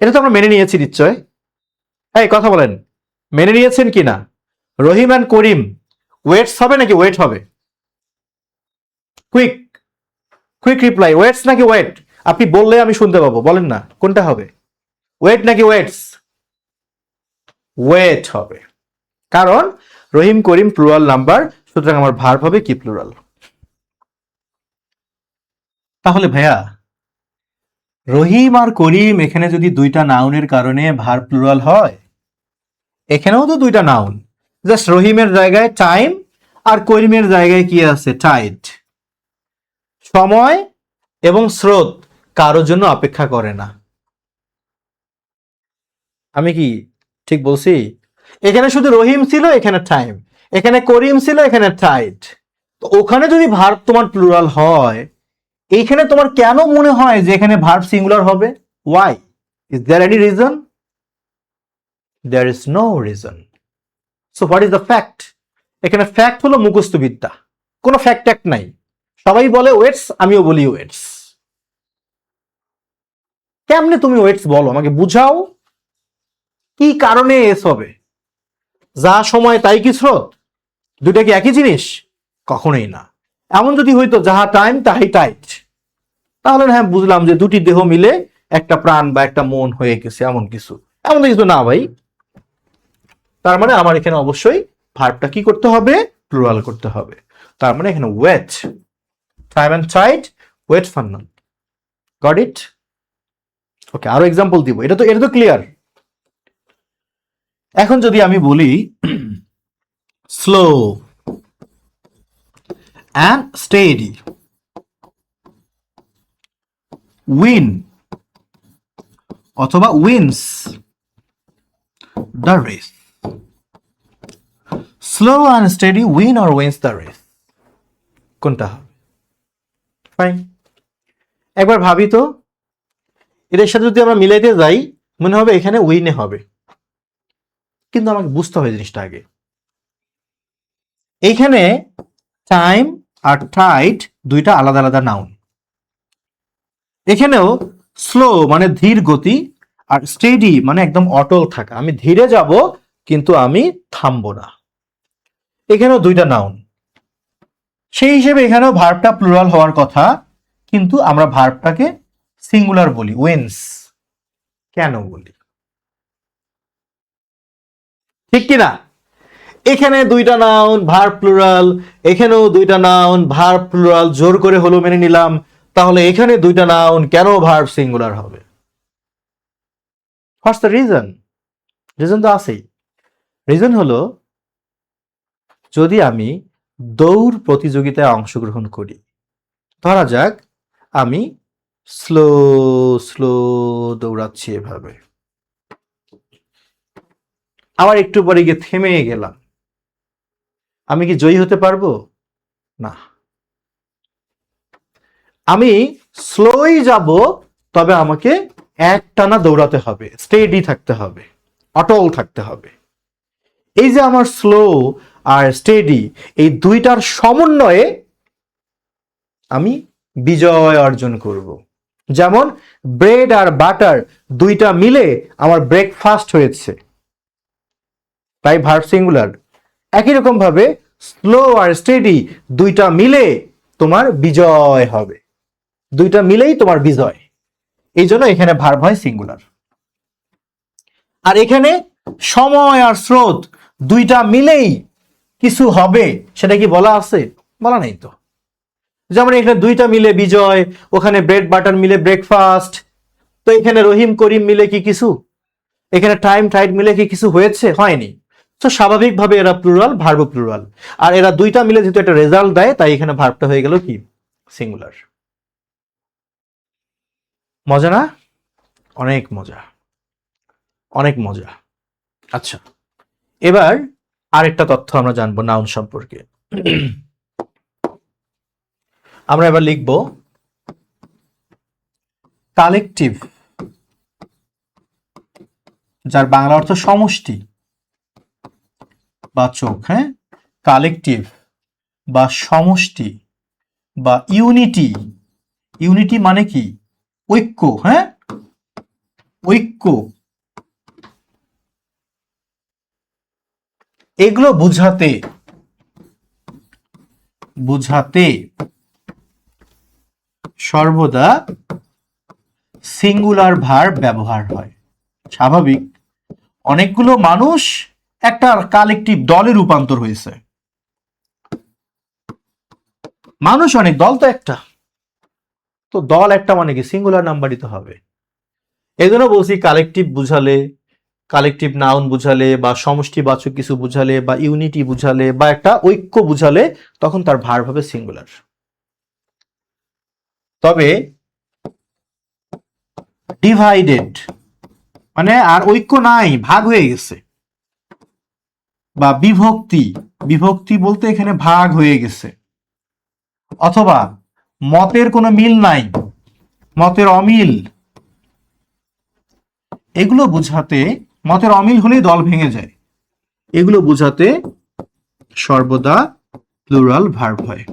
[SPEAKER 1] এটা তো আমরা মেনে নিয়েছি নিশ্চয়। এই কথা বলেন, মেনে নিয়েছেন কি না? রহিম অ্যান্ড করিম ওয়েটস হবে নাকি ওয়েট হবে? কুইক কুইক রিপ্লাই, ওয়েটস নাকি ওয়েট? আপনি বললে আমি শুনতে পাবো, বলেন না কোনটা হবে, ওয়েট নাকি ওয়েটস? ওয়েট হবে, কারণ রহিম করিম প্লুরাল নাম্বার, সুতরাং আমার ভার্ব হবে কি প্লুরাল। তাহলে ভাইয়া রহিম আর করিম এখানে যদি দুইটা নাউনের কারণে ভার্ব প্লুরাল হয়, এখানেও তো দুইটা নাউন, জাস্ট রহিমের জায়গায় টাইম আর করিমের জায়গায় কি আছে, টাইড। সময় এবং স্রোত কারোর জন্য অপেক্ষা করে না। আমি কি ঠিক বলছি? এখানে শুধু রহিম ছিল, এখানে টাইম, এখানে করিম ছিল, এখানে টাইড। তো ওখানে যদি ভার্ব তোমার প্লুরাল হয়, এইখানে তোমার কেন মনে হয় যে এখানে ভার্ব সিঙ্গুলার হবে? Why? Is there any reason? There is no reason. So what is the fact? এখানে ফ্যাক্ট হলো মুখস্থ বিদ্যা, কোনো ফ্যাক্ট ট্যাক্ট নাই। সবাই বলে ওয়েটস, আমিও বলি ওয়েটস। কেমনে তুমি ওয়েটস বলো, আমাকে বুঝাও, কি কারণে এস হবে? যা সময় তাই কি স্রোত? দুইটা কি একই জিনিস? কখনোই না। এমন যদি হইতো যাহা টাইম তাহাই টাইট, তাহলে হ্যাঁ বুঝলাম যে দুটি দেহ মিলে একটা প্রাণ বা একটা মন হয়ে গেছে, এমন কিছু। এমন কিছু না ভাই। তার মানে আমার এখানে অবশ্যই ভার্বটা কি করতে হবে, প্লুরাল করতে হবে। তার মানে এখানে wait, time and tide, wait for noun. Got it? Okay, আরো এক্সাম্পল দিব, এটা তো ক্লিয়ার। এখন যদি আমি বলি স্লো অ্যান্ড স্টেডি উইন অথবা wins the race, slow and steady win or wins the race, কোনটা হবে? ফাইন, একবার ভাবি তো, এদের সাথে যদি আমরা মিলাইতে যাই মনে হবে এখানে উইনে হবে, কিন্তু আমাকে বুঝতে হবে জিনিসটা আগে। এইখানে টাইম আর টাইট দুইটা আলাদা আলাদা নাউন। এখানেও স্লো মানে ধীর গতি, আর স্টেডি মানে একদম অটল থাকা, আমি ধীরে যাব কিন্তু আমি থামবো না। এখানেও দুইটা নাউন, সেই হিসেবে এখানেও ভার্বটা প্লুরাল হওয়ার কথা, কিন্তু আমরা ভার্বটাকে সিঙ্গুলার বলি, উইন্স। কেন বলি? ঠিক কিনা? এখানে দুইটা নাউন ভার্ব প্লুরাল, এখানেও দুইটা নাউন ভার্ব প্লুরাল, জোর করে হলো মেনে নিলাম। তাহলে এখানে দুইটা নাউন কেন ভার্ব সিঙ্গুলার হবে? What's the reason? রিজন তো আছেই। রিজন হলো, যদি আমি দৌড় প্রতিযোগিতায় অংশগ্রহণ করি, ধরা যাক আমি স্লো স্লো দৌড়াচ্ছি এভাবে, আবার একটু পরে গিয়ে থেমে গেলাম, আমি কি জয়ী হতে পারবো? না। আমি স্লোই যাব, তবে আমাকে একটানা দৌড়াতে হবে, স্টেডি থাকতে হবে, অটল থাকতে হবে। এই যে আমার স্লো আর স্টেডি, এই দুইটার সমন্বয়ে আমি বিজয় অর্জন করব। যেমন ব্রেড আর বাটার দুইটা মিলে আমার ব্রেকফাস্ট হয়েছে, তাই ভার্ব সিঙ্গুলার। একই রকম ভাবে স্লো আর স্টেডি দুইটা মিলে তোমার বিজয় হবে, দুইটা মিলেই তোমার বিজয়, এই জন্য এখানে ভার্ব হয় সিঙ্গুলার। আর এখানে সময় আর স্রোত দুইটা মিলেই কিছু হবে, সেটা কি বলা আছে? বলা নেই তো। যেমন এখানে দুইটা মিলে বিজয়, ওখানে ব্রেড বাটার মিলে ব্রেকফাস্ট, তো এখানে রহিম করিম মিলে কি কিছু, এখানে টাইম টাইড মিলে কি কিছু হয়েছে? হয়নি। তো স্বাভাবিকভাবে এরা প্লুরাল, ভার্ব প্লুরাল, আর এরা দুইটা মিলে যেহেতু একটা রেজাল্ট দেয়, তাই এখানে ভার্বটা হয়ে গেল কি, সিঙ্গুলার। মজা না? অনেক মজা, অনেক মজা। আচ্ছা, এবার আরেকটা তথ্য আমরা জানবো নাউন সম্পর্কে। আমরা এবার লিখব কালেকটিভ, যার বাংলা অর্থ সমষ্টি বা চোখ। হ্যাঁ, কালেকটিভ বা সমষ্টি বা ইউনিটি। ইউনিটি মানে কি? ঐক্য। হ্যাঁ, ঐক্য, এগুলো বুঝাতে সর্বদা সিঙ্গুলার ভার্ব ব্যবহার হয়। স্বাভাবিক, অনেকগুলো মানুষ একটা কালেকটিভ দলে রূপান্তর হয়েছে। মানুষ অনেক, দল তো একটা, তো দল একটা মানে কি সিঙ্গুলার নাম্বারই তো হবে। এই জন্য বলছি কালেকটিভ বুঝালে, কালেকটিভ নাউন বুঝালে বা সমষ্টিবাচক কিছু বুঝালে বা ইউনিটি বুঝালে বা একটা ঐক্য বুঝালে তখন তার ভার্ব হবে সিঙ্গুলার। তবে ডিভাইডেড মানে আর ঐক্য নাই, ভাগ হয়ে গেছে, বা বিভক্তি, বিভক্তি বলতে এখানে ভাগ হয়ে গেছে, অথবা মতের কোনো মিল নাই, মতের অমিল, এগুলো বুঝাতে, মতের অমিল হলেই দল ভেঙে যায়, এগুলো বুঝাতে সর্বদা প্লুরাল ভার্ব হয়।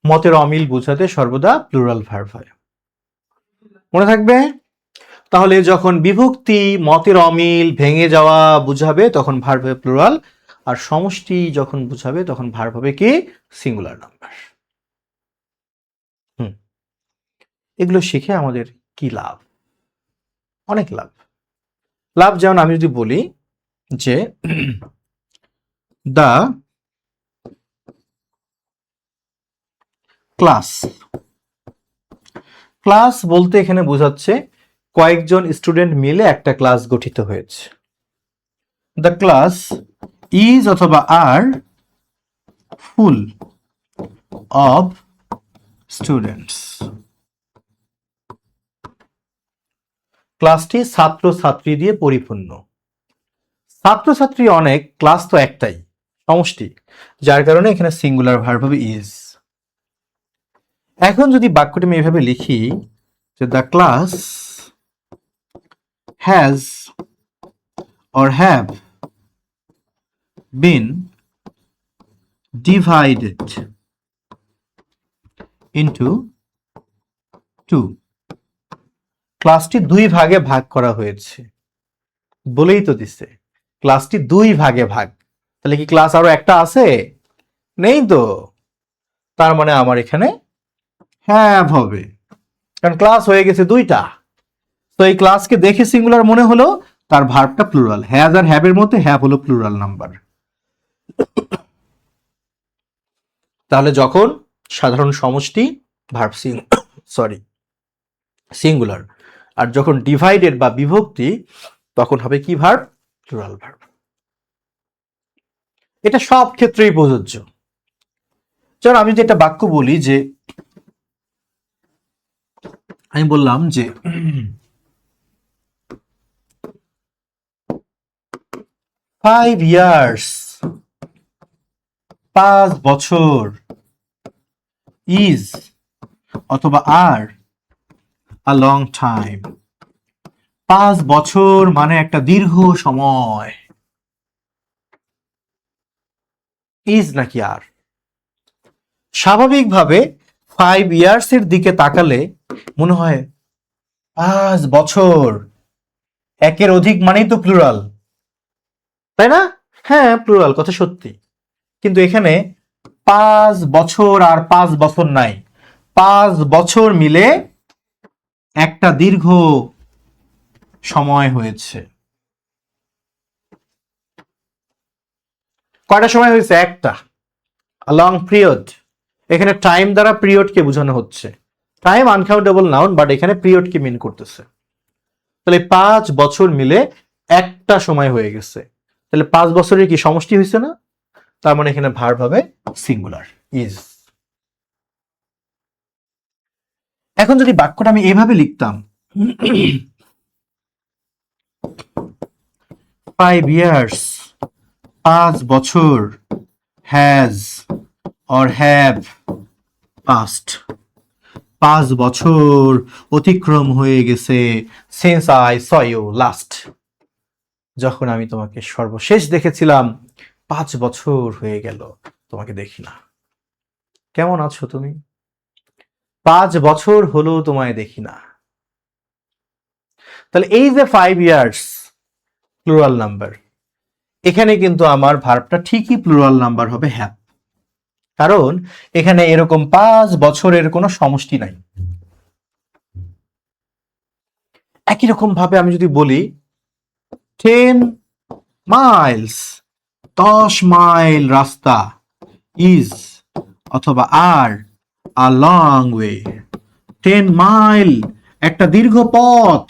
[SPEAKER 1] মতের অমিল বুঝাতে সর্বদা প্লুরাল ভার্ব হয়, মনে থাকবে। তাহলে যখন বিভক্তি, মতের অমিল, ভেঙে যাওয়া বুঝাবে তখন ভার্ব হবে প্লুরাল, আর সমষ্টি যখন বুঝাবে তখন ভার্ব হবে কি সিঙ্গুলার নাম্বার। এগুলো শিখে আমাদের কি লাভ? অনেক লাভ। লাভ যেমন আমি যদি বলি যে দা ক্লাস, ক্লাস বলতে এখানে বোঝাচ্ছে কয়েকজন স্টুডেন্ট মিলে একটা ক্লাস গঠিত হয়েছে। দ্য ক্লাস ইজ অথবা আর ফুল অফ স্টুডেন্টস, ক্লাসটি ছাত্র ছাত্রী দিয়ে পরিপূর্ণ। ছাত্রছাত্রী অনেক, ক্লাস তো একটাই, সমষ্টি, যার কারণে এখানে সিঙ্গুলার ভার্ব হবে ইজ। এখন যদি বাক্যটি আমি এভাবে লিখি যে the class has or have been divided into two, ক্লাসটি দুই ভাগে ভাগ করা হয়েছে, বলেই তো দিছে ক্লাসটি দুই ভাগে ভাগ। তাহলে কি ক্লাস আরো একটা আছে? নেই তো, তার মানে আমার এখানে হ্যাভ হবে, কারণ ক্লাস হয়ে গেছে দুইটা। তো এই ক্লাসকে দেখে সিঙ্গুলার মনে হলো, তার ভার্বটা প্লুরাল। হ্যাজ আর হ্যাভ এর মধ্যে হ্যাভ হলো প্লুরাল নাম্বার। তাহলে যখন সাধারণ সমষ্টি ভার্ব সিঙ্গুলার, আর যখন ডিভাইডেড বা বিভক্তি তখন হবে কি ভার্ব? Plural verb. এটা সব ক্ষেত্রেই প্রযোজ্য। যেমন আমি যে একটা বাক্য বলি যে, আমি বললাম যে 5 years, 5 বছর, ইজ অথবা আর a long time, 5 বছর মানে একটা দীর্ঘ সময়। ইজ নাকি আর? স্বাভাবিকভাবে 5 years এর দিকে তাকালে মনে হয় 5 বছর, একের অধিক মানেই তো প্লুরাল, তাই না? হ্যাঁ, প্লুরাল, কথা সত্যি। কিন্তু এখানে 5 বছর আর 5 বছর নাই, 5 বছর মিলে একটা দীর্ঘ সময় হয়েছে। কয়টা সময় হয়েছে? একটা, লং পিরিয়ড। এখানে টাইম দ্বারা পিরিয়ডকে বোঝানো হচ্ছে। টাইম আনকাউন্টেবল নাউন, বাট এখানে পিরিয়ডকে মিন করতেছে। তাহলে 5 বছর মিলে একটা সময় হয়ে গেছে, তাহলে 5 বছরের কি সমষ্টি হয়েছে না? তার মানে এখানে ভার্ব হবে সিঙ্গুলার, ইজ। এখন যদি বাক্যটা আমি এভাবে লিখতাম 5 years, 5 বছর, হ্যাজ or have passed, 5 বছর অতিক্রম হয়ে গেছে, since I saw you last, যখন আমি তোমাকে সর্বশেষ দেখেছিলাম 5 বছর হয়ে গেল তোমাকে দেখি না। কেমন আছো তুমি? 5 বছর হলো তোমায় দেখি না। তাহলে এই যে 5 ইয়ার্স প্লুরাল নাম্বার, এখানে কিন্তু আমার ভার্বটা ঠিকই প্লুরাল নাম্বার হবে হ্যাভ, কারণ এখানে এরকম 5 বছরের কোনো সমষ্টি নাই। একই রকম ভাবে আমি যদি বলি 10 মাইলস, 10 মাইল রাস্তা, ইজ অথবা আর আ লং ওয়ে। 10 মাইল একটা দীর্ঘ পথ,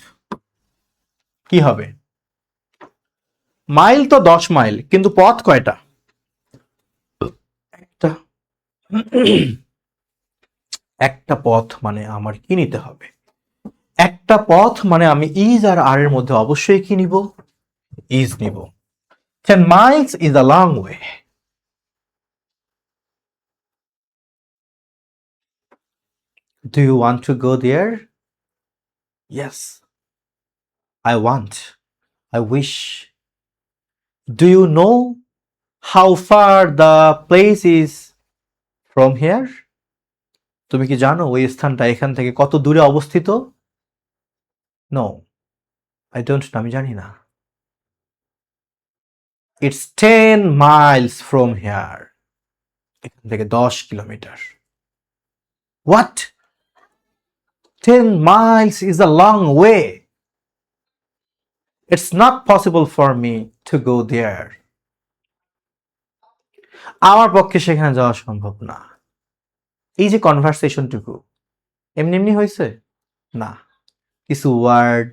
[SPEAKER 1] কি হবে? মাইল তো 10 মাইল, কিন্তু পথ কয়টা? একটা। একটা পথ মানে আমার কি নিতে হবে? একটা পথ মানে আমি ইজ আর আর এর মধ্যে অবশ্যই কি নিব? ইজ নিব। 10 miles is a long way. Do you want to go there? Yes, I want. I wish. Do you know how far the place is from here? তুমি কি জানো ওই স্থানটা এখান থেকে কত দূরে অবস্থিত? No, I don't know. আমি জানি না। It's 10 miles from here. এখান থেকে 10 kilometre. What? 10 miles is a long way. It's not possible for me to go there. আমার পক্ষে সেখানে যাওয়া সম্ভব না। এই যে কনভারসেশনটুকু এমনি এমনি হয়েছে না, কিছু ওয়ার্ড,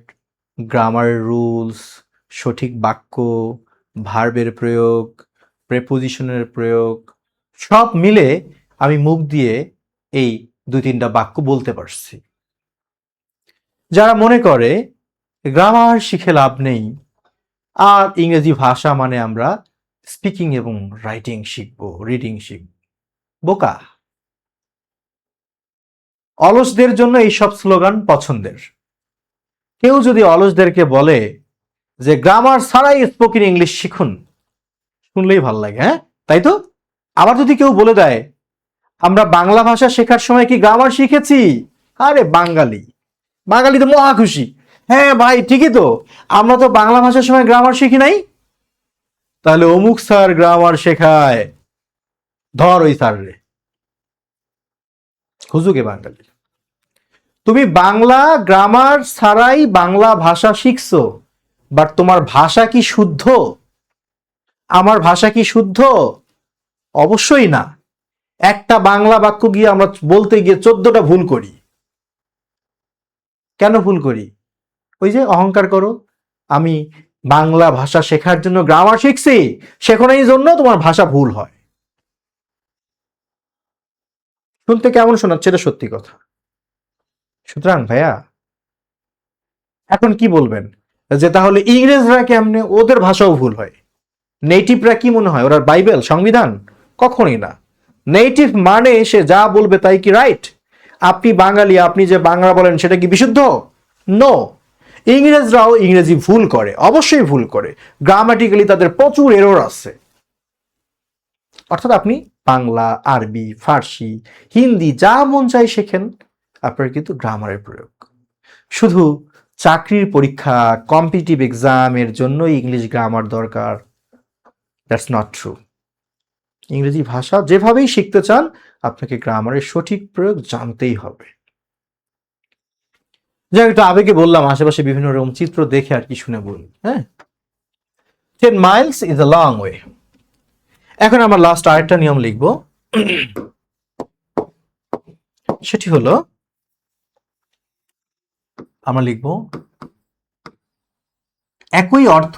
[SPEAKER 1] গ্রামার রুলস, সঠিক বাক্য, ভার্বের প্রয়োগ, প্রেপোজিশনের প্রয়োগ সব মিলে আমি মুখ দিয়ে এই 2-3টা বাক্য বলতে পারছি। যারা মনে করে গ্রামার শিখে লাভ নেই, আর ইংরেজি ভাষা মানে আমরা স্পিকিং এবং রাইটিং শিখবো, রিডিং শিখব, বোকা। অলসদের জন্য এইসব স্লোগান পছন্দের। কেউ যদি অলসদেরকে বলে যে গ্রামার ছাড়াই স্পোকেন ইংলিশ শিখুন, শুনলেই ভাল লাগে, হ্যাঁ তাই তো। আবার যদি কেউ বলে দেয় আমরা বাংলা ভাষা শেখার সময় কি গ্রামার শিখেছি, আরে বাঙালি, বাঙালি তো মহা খুশি, হ্যাঁ ভাই ঠিকই তো, আমরা তো বাংলা ভাষার সময় গ্রামার শিখি নাই। তাহলে অমুক স্যার গ্রামার শেখায়, ধর ওই স্যার রে, হুজুকে বাঙালি। তুমি বাংলা গ্রামার ছাড়াই বাংলা ভাষা শিখছো, বাট তোমার ভাষা কি শুদ্ধ? আমার ভাষা কি শুদ্ধ? অবশ্যই না। একটা বাংলা বাক্য গিয়ে আমরা বলতে গিয়ে 14টা ভুল করি। কেন ভুল করি? ওই যে অহংকার করো, আমি বাংলা ভাষা শেখার জন্য গ্রামার শিখছি, শেখানোর জন্য তোমার ভাষা ভুল হয়। শুনতে কেমন শোনাচ্ছে, এটা সত্যি কথা। সুতরাং ভাইয়া এখন কি বলবেন যে তাহলে ইংরেজরা কেমনে, ওদের ভাষাও ভুল হয়? নেটিভরা কি মনে হয় ওরা বাইবেল, সংবিধান? কখনই না। নেটিভ মানে সে যা বলবে তাই কি রাইট? আপনি বাঙালি, আপনি যে বাংলা বলেন সেটা কি বিশুদ্ধ? নো। ইংরেজরাও ইংরেজি ভুল করে, অবশ্যই ভুল করে, গ্রামাটিক্যালি তাদের প্রচুর এরর আছে। অর্থাৎ আপনি বাংলা, আরবি, ফার্সি, হিন্দি যা মন চাই শেখেন, আপনার কিন্তু গ্রামারের প্রয়োগ। শুধু চাকরির পরীক্ষা, কম্পিটিটিভ এক্সামের জন্য ইংলিশ গ্রামার দরকার, দ্যাটস নট ট্রু। ইংরেজি ভাষা যেভাবেই শিখতে চান আপনাকে গ্রামারের সঠিক প্রয়োগ জানতেই হবে। যাই একটু আবেগে বললাম, আশেপাশে বিভিন্ন রকম চিত্র দেখে আর কি শুনে বলি, হ্যাঁ। 10 miles is a long way. এখন আমরা লাস্ট আরেকটা নিয়ম লিখব, সেটি হলো আমরা লিখব একই অর্থ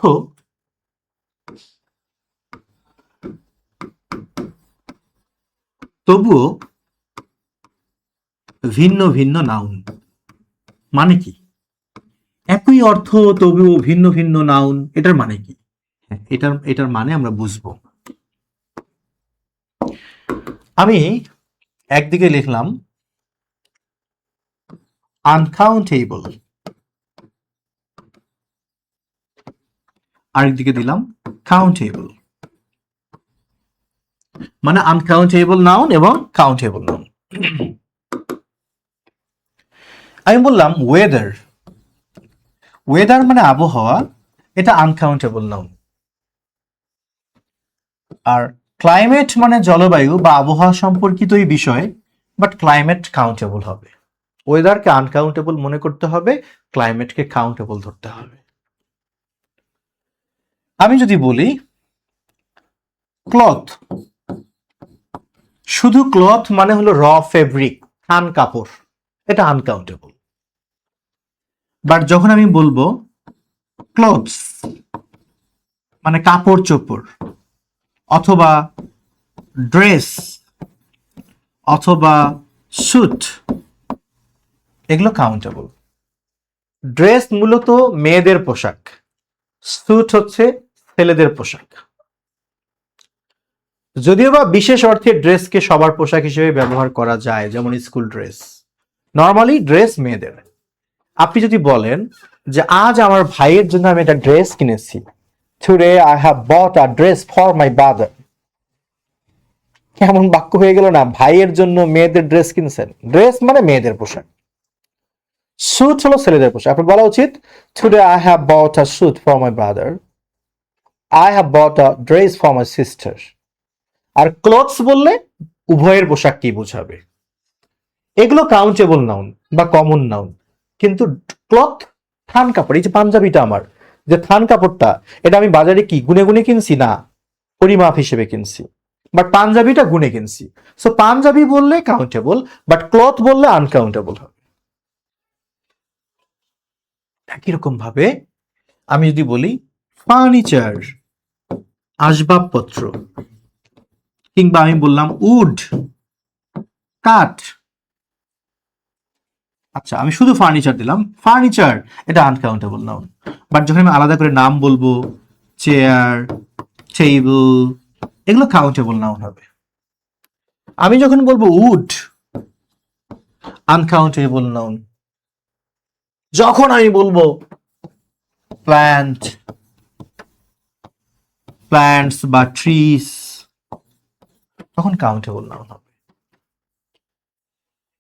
[SPEAKER 1] তবুও ভিন্ন ভিন্ন নাউন। মানে কি? একই অর্থ তবুও ভিন্ন ভিন্ন নাউন, এটার মানে কি? এটার মানে আমরা বুঝবো। আমি একদিকে লিখলাম আনকাউন্টেবল, আরেকদিকে দিলাম কাউন্টেবল। মানে আনকাউন্টেবল নাউন এবং কাউন্টেবল নাউন। আমি বললাম ওয়েদার, ওয়েদার মানে আবহাওয়া, এটা আনকাউন্টেবল নাউন। আর ক্লাইমেট মানে জলবায়ু বা আবহাওয়া সম্পর্কিতই বিষয়, বাট ক্লাইমেট কাউন্টেবল হবে। ওয়েদারকে আনকাউন্টেবল মনে করতে হবে, ক্লাইমেটকে কাউন্টেবল ধরতে হবে। আমি যদি বলি ক্লথ, শুধু ক্লথ মানে হলো র ফেব্রিক, থান কাপড়, এটা আনকাউন্টেবল। বাট যখন আমি বলবো ক্লথস মানে কাপড় চোপড়, অথবা ড্রেস, অথবা স্যুট, এগুলো কাউন্টেবল। ড্রেস মূলত মেয়েদের পোশাক, স্যুট হচ্ছে ছেলেদের পোশাক। যদিও বা বিশেষ অর্থে ড্রেসকে সবার পোশাক হিসেবে ব্যবহার করা যায়, যেমন স্কুল ড্রেস। নর্মালি ড্রেস মেয়েদের। আপনি যদি বলেন যে আজ আমার ভাইয়ের জন্য আমি একটা ড্রেস কিনেছি, today I have bought a dress for my brother, কেমন বাক্য হয়ে গেল না? ভাইয়ের জন্য মেয়েদের ড্রেস কিনছেন, ড্রেস মানে মেয়েদের পোশাক, স্যুট হলো ছেলেদের পোশাক। আপনার বলা উচিত today I have bought a suit for my brother, I have bought a dress for my sister. আর ক্লথস বললে উভয়ের পোশাককেই বোঝাবে। এগুলো কাউন্টেবল নাউন বা কমন নাউন। কিন্তু ক্লথ থান কাপড়, এই যে পাঞ্জাবিটা আমার, যে থান কাপড়টা, এটা আমি বাজারে কি গুনে গুনে কিনছি? না, পরিমাপ হিসেবে কিনছি। বাট পাঞ্জাবিটা গুনে কিনছি। সো পাঞ্জাবি বললে কাউন্টেবল, বাট ক্লথ বললে আনকাউন্টেবল হবে। একই রকম ভাবে আমি যদি বলি ফার্নিচার, আসবাবপত্র, কিংবা আমি বললাম উড, কাঠ। আচ্ছা, আমি শুধু ফার্নিচার দিলাম, ফার্নিচার এটা আনকাউন্টেবল নাউন। বাট যখন আমি আলাদা করে নাম বলবো, চেয়ার, টেবিল, এগুলো কাউন্টেবল নাউন হবে। আমি যখন বলবো উড, আনকাউন্টেবল নাউন। যখন আমি বলবো প্ল্যান্ট, প্ল্যান্টস বা ট্রিস, তখন কাউন্টেবল নাউন হবে।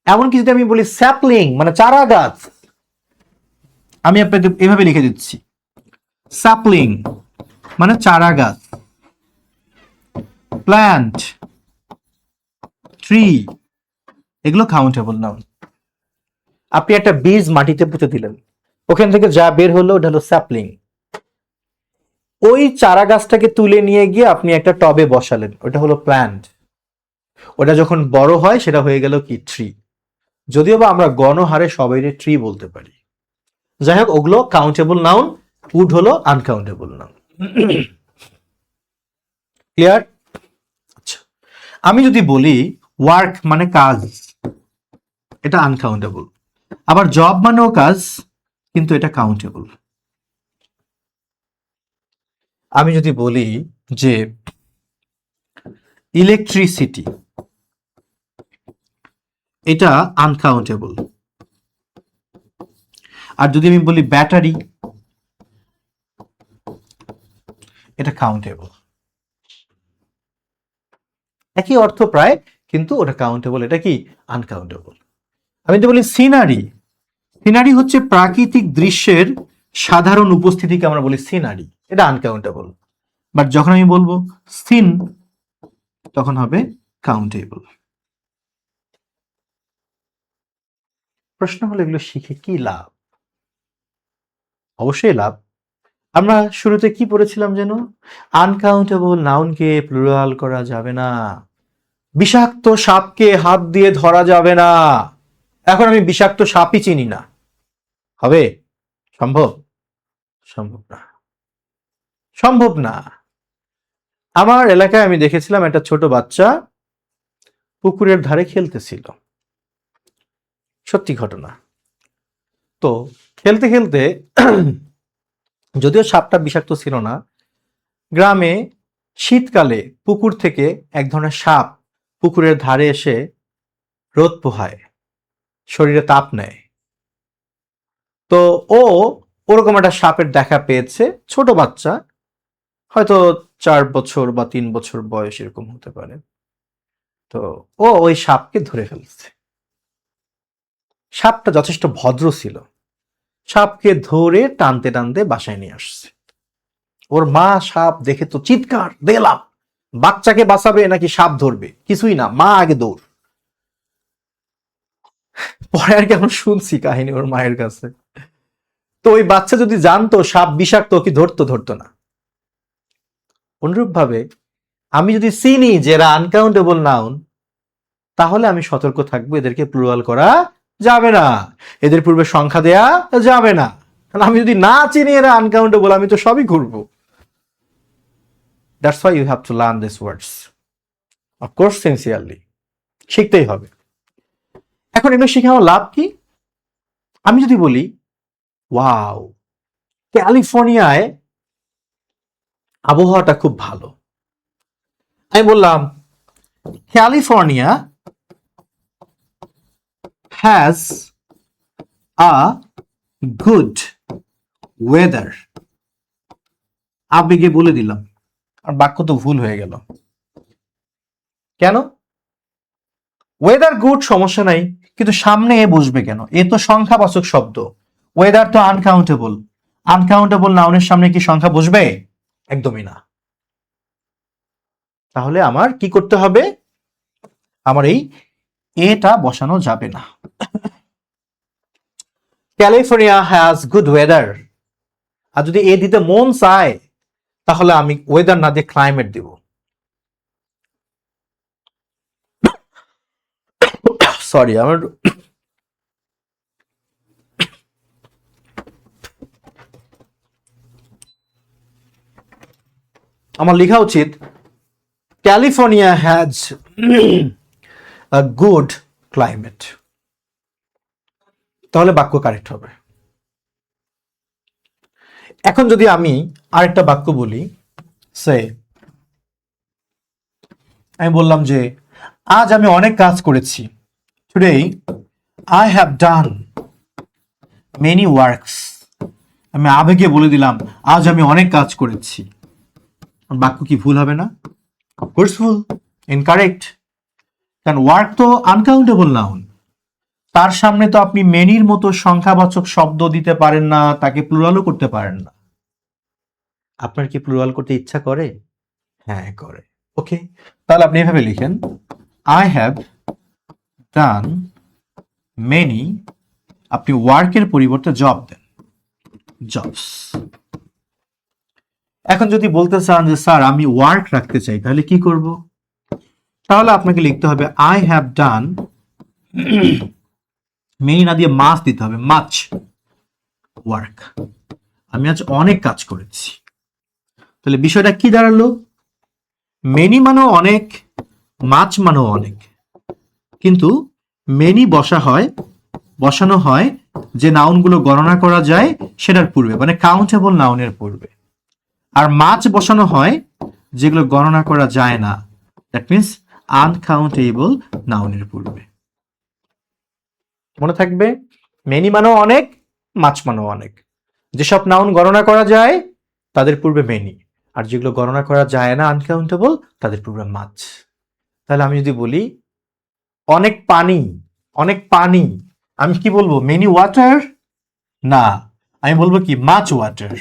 [SPEAKER 1] এমনকি যদি আমি বলি স্যাপলিং মানে চারা গাছ, আমি আপনাকে এভাবে লিখে দিচ্ছি, স্যাপলিং মানে চারা গাছ, প্ল্যান্ট, ট্রি, এগুলো কাউন্টেবল নাউন। আপনি একটা বীজ মাটিতে পুঁতে দিলেন, ওখান থেকে যা বের হলো ওটা হলো স্যাপলিং। ওই চারা গাছটাকে তুলে নিয়ে গিয়ে আপনি একটা টবে বসালেন, ওটা হলো প্ল্যান্ট। ওটা যখন বড় হয় সেটা হয়ে গেল কি? ট্রি। যদিও বা আমরা গণহারে সবাই ট্রি বলতে পারি। যাই হোক, ওগুলো কাউন্টেবল নাউন, উড হলো আনকাউন্টেবল নাউন। ক্লিয়ার? আচ্ছা, আমি যদি বলি ওয়ার্ক মানে কাজ, এটা আনকাউন্টেবল। আবার জব মানেও কাজ, কিন্তু এটা কাউন্টেবল। আমি যদি বলি যে ইলেকট্রিসিটি, এটা আনকাউন্টেবল। আর যদি আমি বলি ব্যাটারি, এটা কাউন্টেবল। একই অর্থ প্রায়, কিন্তু ওটা কাউন্টেবল, এটা কি আনকাউন্টেবল। আমি যদি বলি সিনারি, সিনারি হচ্ছে প্রাকৃতিক দৃশ্যের সাধারণ উপস্থিতিকে আমরা বলি সিনারি, এটা আনকাউন্টেবল। বাট যখন আমি বলবো সিন, তখন হবে কাউন্টেবল। প্রশ্ন হলো এগুলো শিখে কি লাভ? অবশ্যই লাভ। আমরা শুরুতে কি পড়েছিলাম যেন? আনকাউন্টেবল নাউনকে প্লুরাল করা যাবে না, বিষাক্ত সাপকে হাত দিয়ে ধরা যাবে না। এখন আমি বিষাক্ত সাপই চিনি না, হবে? সম্ভব? সম্ভব না, সম্ভব না। আমার এলাকায় আমি দেখেছিলাম একটা ছোট বাচ্চা পুকুরের ধারে খেলতেছিল, সত্যি ঘটনা। তো খেলতে খেলতে যদিও সাপটা বিষাক্ত ছিল না, গ্রামে শীতকালে পুকুর থেকে এক ধরনের সাপ পুকুরের ধারে এসে রোদ পোহায়, শরীরে তাপ নেয়। তো ও ওরকম একটা সাপের দেখা পেয়েছে, ছোট বাচ্চা, হয়তো 4 বছর বা 3 বছর বয়স এরকম হতে পারে। তো ও ওই সাপকে ধরে ফেলছে। সাপটা যথেষ্ট ভদ্র ছিল, সাপকে ধরে টানতে টানতে বাসায় নিয়ে আসছে। ওর মা সাপ দেখে তো চিৎকার, দেখলাম বাচ্চাকে বাঁচাবে নাকি সাপ ধরবে, কিছুই না, মা আগে দৌড়। পরে আর কি এখন শুনছি কাহিনী ওর মায়ের কাছে। তো ওই বাচ্চা যদি জানতো সাপ বিষাক্ত, কি ধরতো? ধরতো না। অনুরূপ ভাবে আমি যদি চিনি যে এরা আনকাউন্টেবল নাউন, তাহলে আমি সতর্ক থাকবো, এদেরকে প্লুরাল করা যাবে না, এদের পূর্বে সংখ্যা দেয়া যাবে না। কারণ আমি যদি না চিনি এরা আনকাউন্টেবল, আমি তো সবই করবো। That's why you have to learn this words, of course sincerely শিখতেই হবে। এখন এগুলো শিখে আমার লাভ কি? আমি যদি বলি ওয়াও, ক্যালিফোর্নিয়ায় আবহাওয়াটা খুব ভালো, আমি বললাম California has a good weather. আবেগে বলে দিলাম, আর বাক্য তো ভুল হয়ে গেল। কেন? ওয়েদার গুড সমস্যা নাই, কিন্তু সামনে এ বসবে কেন? এ তো সংখ্যাবাচক শব্দ, ওয়েদার তো আনকাউন্টেবল। আনকাউন্টেবল নাউনের সামনে কি সংখ্যা বসবে? একদমই না। তাহলে আমার কি করতে হবে? আমার এই এটা বসানো যাবে না। ক্যালিফোর্নিয়া হ্যাজ গুড ওয়েদার, আর যদি এ দিতে মন চায় তাহলে আমি ওয়েদার না দিয়ে ক্লাইমেট দিব। সরি, আমার লেখা উচিত California has a good climate, তাহলে বাক্য কারেক্ট হবে। এখন যদি আমি আরেকটা বাক্য বলি, সে আমি বললাম যে আজ আমি অনেক কাজ করেছি, today I have done many works. আমি আবেগে বলে দিলাম আজ আমি অনেক কাজ করেছি, বাক্য কি ভুল হবে না? অফকোর্স ভুল, ইনকারেক্ট। কারণ ওয়ার্ক তো আনকাউন্টেবল নাউন, তার সামনে তো আপনি মেনির মতো সংখ্যাবাচক শব্দ দিতে পারেন না, তাকে প্লুরালও করতে পারেন না। আপনার কি প্লুরাল করতে ইচ্ছা করে? হ্যাঁ করে। ওকে, তাহলে আপনি এভাবে লিখেন, আই হ্যাভ ডান মেনি, আপনি ওয়ার্কের পরিবর্তে জব দেন, জবস। এখন যদি বলতে চান যে স্যার আমি ওয়ার্ক রাখতে চাই, তাহলে কি করব? তাহলে আপনাকে লিখতে হবে আই হ্যাভ ডান, মেনি না দিয়ে মাছ দিতে হবে, মাছ ওয়ার্ক। আমি আজ অনেক কাজ করেছি। তাহলে বিষয়টা কি দাঁড়ালো? মেনি মানেও অনেক, মাছ মানেও অনেক, কিন্তু মেনি বসানো হয় যে নাউনগুলো গণনা করা যায় সেটার পূর্বে, মানে কাউন্টেবল নাউনের পূর্বে। আর মাছ বসানো হয় যেগুলো গণনা করা যায় না, দ্যাট মিনস আনকাউন্টেবল নাউনের পূর্বে। মনে থাকবে, মেনি মানেও অনেক, মাছ মানেও অনেক। যেসব নাউন গণনা করা যায় তাদের পূর্বে মেনি, আর যেগুলো গণনা করা যায় না আনকাউন্টেবল, তাদের পূর্বে মাছ। তাহলে আমি যদি বলি অনেক পানি, অনেক পানি, আমি কি বলবো? Many water? না, আমি বলবো কি? Much water,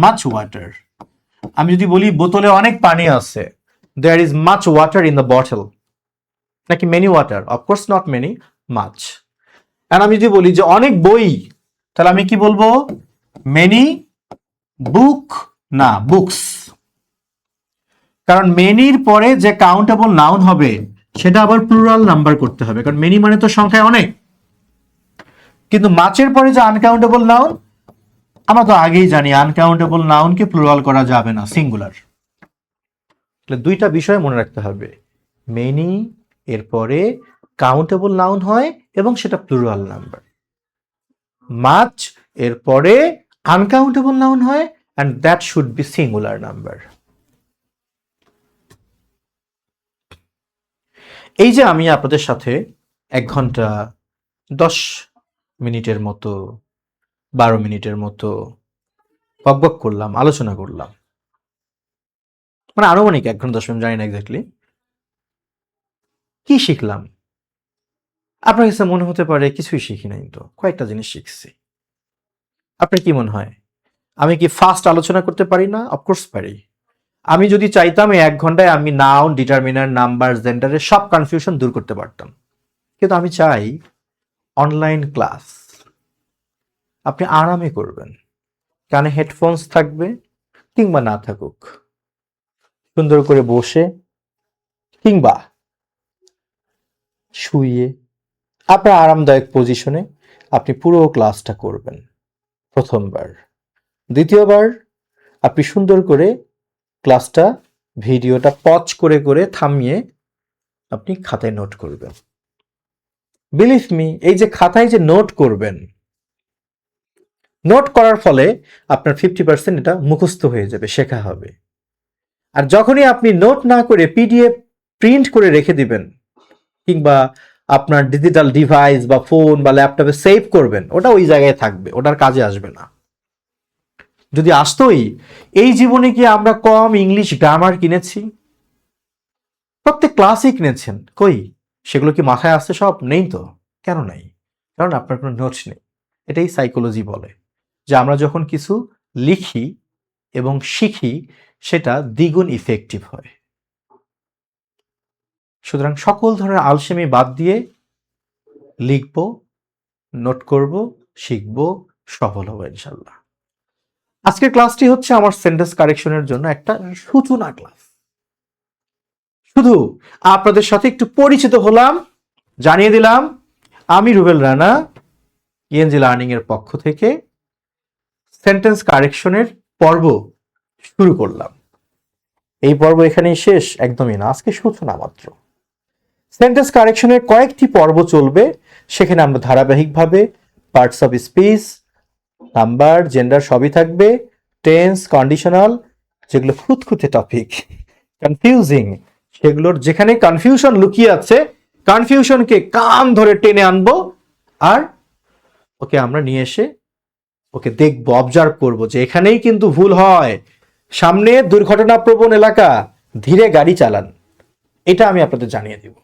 [SPEAKER 1] much water. আমি যদি বলি বোতলে অনেক পানি আছে, there is much water in the bottle, নাকি many water? Of course not many, much. আর আমি যদি বলি যে অনেক বই, তাহলে আমি কি বলবো? মেনি বুক, না বুকস। কারণ মেনির পরে যে কাউন্টেবল নাউন হবে সেটা আবার প্লুরাল নাম্বার করতে হবে, কারণ মেনি মানে তো সংখ্যায় অনেক। কিন্তু মাছের পরে যে আনকাউন্টেবল নাউন, আমরা তো আগেই জানি আনকাউন্টেবল নাউনকে প্লুরাল করা যাবে না, সিঙ্গুলার। তাহলে দুইটা বিষয় মনে রাখতে হবে, মেনি এরপরে কাউন্টেবল নাউন হয় এবং সেটা প্লুরাল নাম্বার, মাছ এরপরে আনকাউন্টেবল নাউন হয় and that should be singular number. এই যে আমি আপনাদের সাথে 1 ঘন্টা 10 মিনিটের মতো 12 মিনিটের মতো বকবক করলাম, আলোচনা করলাম, মানে আনুমানিক 1 ঘন্টা 10 মিনিট, জানি না এক্স্যাক্টলি। কি শিখলাম? আপনার কাছে মনে হতে পারে কিছুই শিখি নাই, তো কয়েকটা জিনিস শিখছি। আপনার কি মনে হয় আমি কি ফাস্ট আলোচনা করতে পারি না? অফকোর্স পারি। আমি যদি চাইতাম এই 1 ঘন্টায় আমি নাউন, ডিটারমিনার, নাম্বার, জেন্ডারের সব কনফিউশন দূর করতে পারতাম। কিন্তু আমি চাই অনলাইন ক্লাস আপনি আরামে করবেন, কানে হেডফোনস থাকবে কিংবা না থাকুক, সুন্দর করে বসে কিংবা শুয়ে আপনার আরামদায়ক পজিশনে আপনি পুরো ক্লাসটা করবেন প্রথমবার। দ্বিতীয়বার আপনি সুন্দর করে ক্লাসটা, ভিডিওটা পজ করে করে থামিয়ে আপনি খাতায় নোট করবেন। বিলিভ মি, এই যে খাতায় যে নোট করবেন, নোট করার ফলে আপনার 50% এটা মুখস্থ হয়ে যাবে, শেখা হবে। আর যখনই আপনি নোট না করে পিডিএফ প্রিন্ট করে রেখে দিবেন কিংবা আপনার ডিজিটাল ডিভাইস বা ফোন বা ল্যাপটপে সেভ করবেন, ওটা ওই জায়গায় থাকবে, ওটার কাজে আসবে না। যদি আসতোই, এই জীবনে কি আমরা কম ইংলিশ গ্রামার কিনেছি? প্রত্যেক ক্লাসই কিনেছেন, কই সেগুলো কি মাথায় আসছে? সব নেই তো। কেন নাই? কারণ আপনার কোনো নোটস নেই। এটাই সাইকোলজি বলে যে আমরা যখন কিছু লিখি এবং শিখি সেটা দ্বিগুণ ইফেক্টিভ হয়। সুতরাং সকল ধরনের আলসেমি বাদ দিয়ে লিখবো, নোট করব, শিখব, সফল হবো ইনশাল্লাহ। আজকের ক্লাসটি হচ্ছে আমার সেন্টেন্স কারেকশনের জন্য একটা সূচনা ক্লাস। শুধু আপনাদের সাথে একটু পরিচিত হলাম, জানিয়ে দিলাম আমি রুবেল রানা ইএনজি লার্নিং এর পক্ষ থেকে সেন্টেন্স কারেকশনের পর্ব শুরু করলাম। এই পর্ব এখানেই শেষ? একদমই না, আজকে সূচনা মাত্র। সেন্টেন্স কারেকশনের কয়েকটি পর্ব চলবে, সেখানে আমরা ধারাবাহিকভাবে parts of speech, number, gender সবই থাকবে, টেন্স, কন্ডিশনাল, যেগুলো খুঁতখুঁতে টপিক, কনফিউজিং, সেগুলোর যেখানে কনফিউশন লুকিয়ে আছে, কনফিউশনকে কান ধরে টেনে আনবো আর ওকে আমরা নিয়ে এসে ওকে দেখবো, অবজার্ভ করবো যে এখানেই কিন্তু ভুল হয়, সামনে দুর্ঘটনাপ্রবণ এলাকা, ধীরে গাড়ি চালান। এটা আমি আপনাদের জানিয়ে দিব।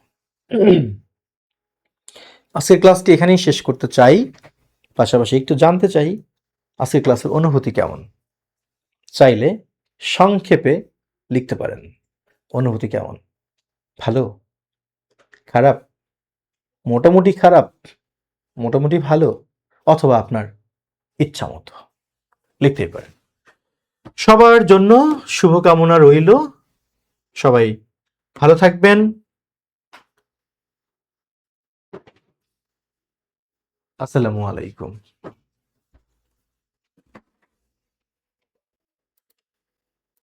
[SPEAKER 1] আজকের ক্লাসটি এখানেই শেষ করতে চাই, পাশাপাশি একটু জানতে চাই আজকের ক্লাসের অনুভূতি কেমন। চাইলে সংক্ষেপে লিখতে পারেন, অনুভূতি কেমন? ভালো, খারাপ, মোটামুটি খারাপ, মোটামুটি ভালো, অথবা আপনার ইচ্ছা মতো লিখতেই পারেন। সবার জন্য শুভকামনা রইল, সবাই ভালো থাকবেন। আসসালামু আলাইকুম।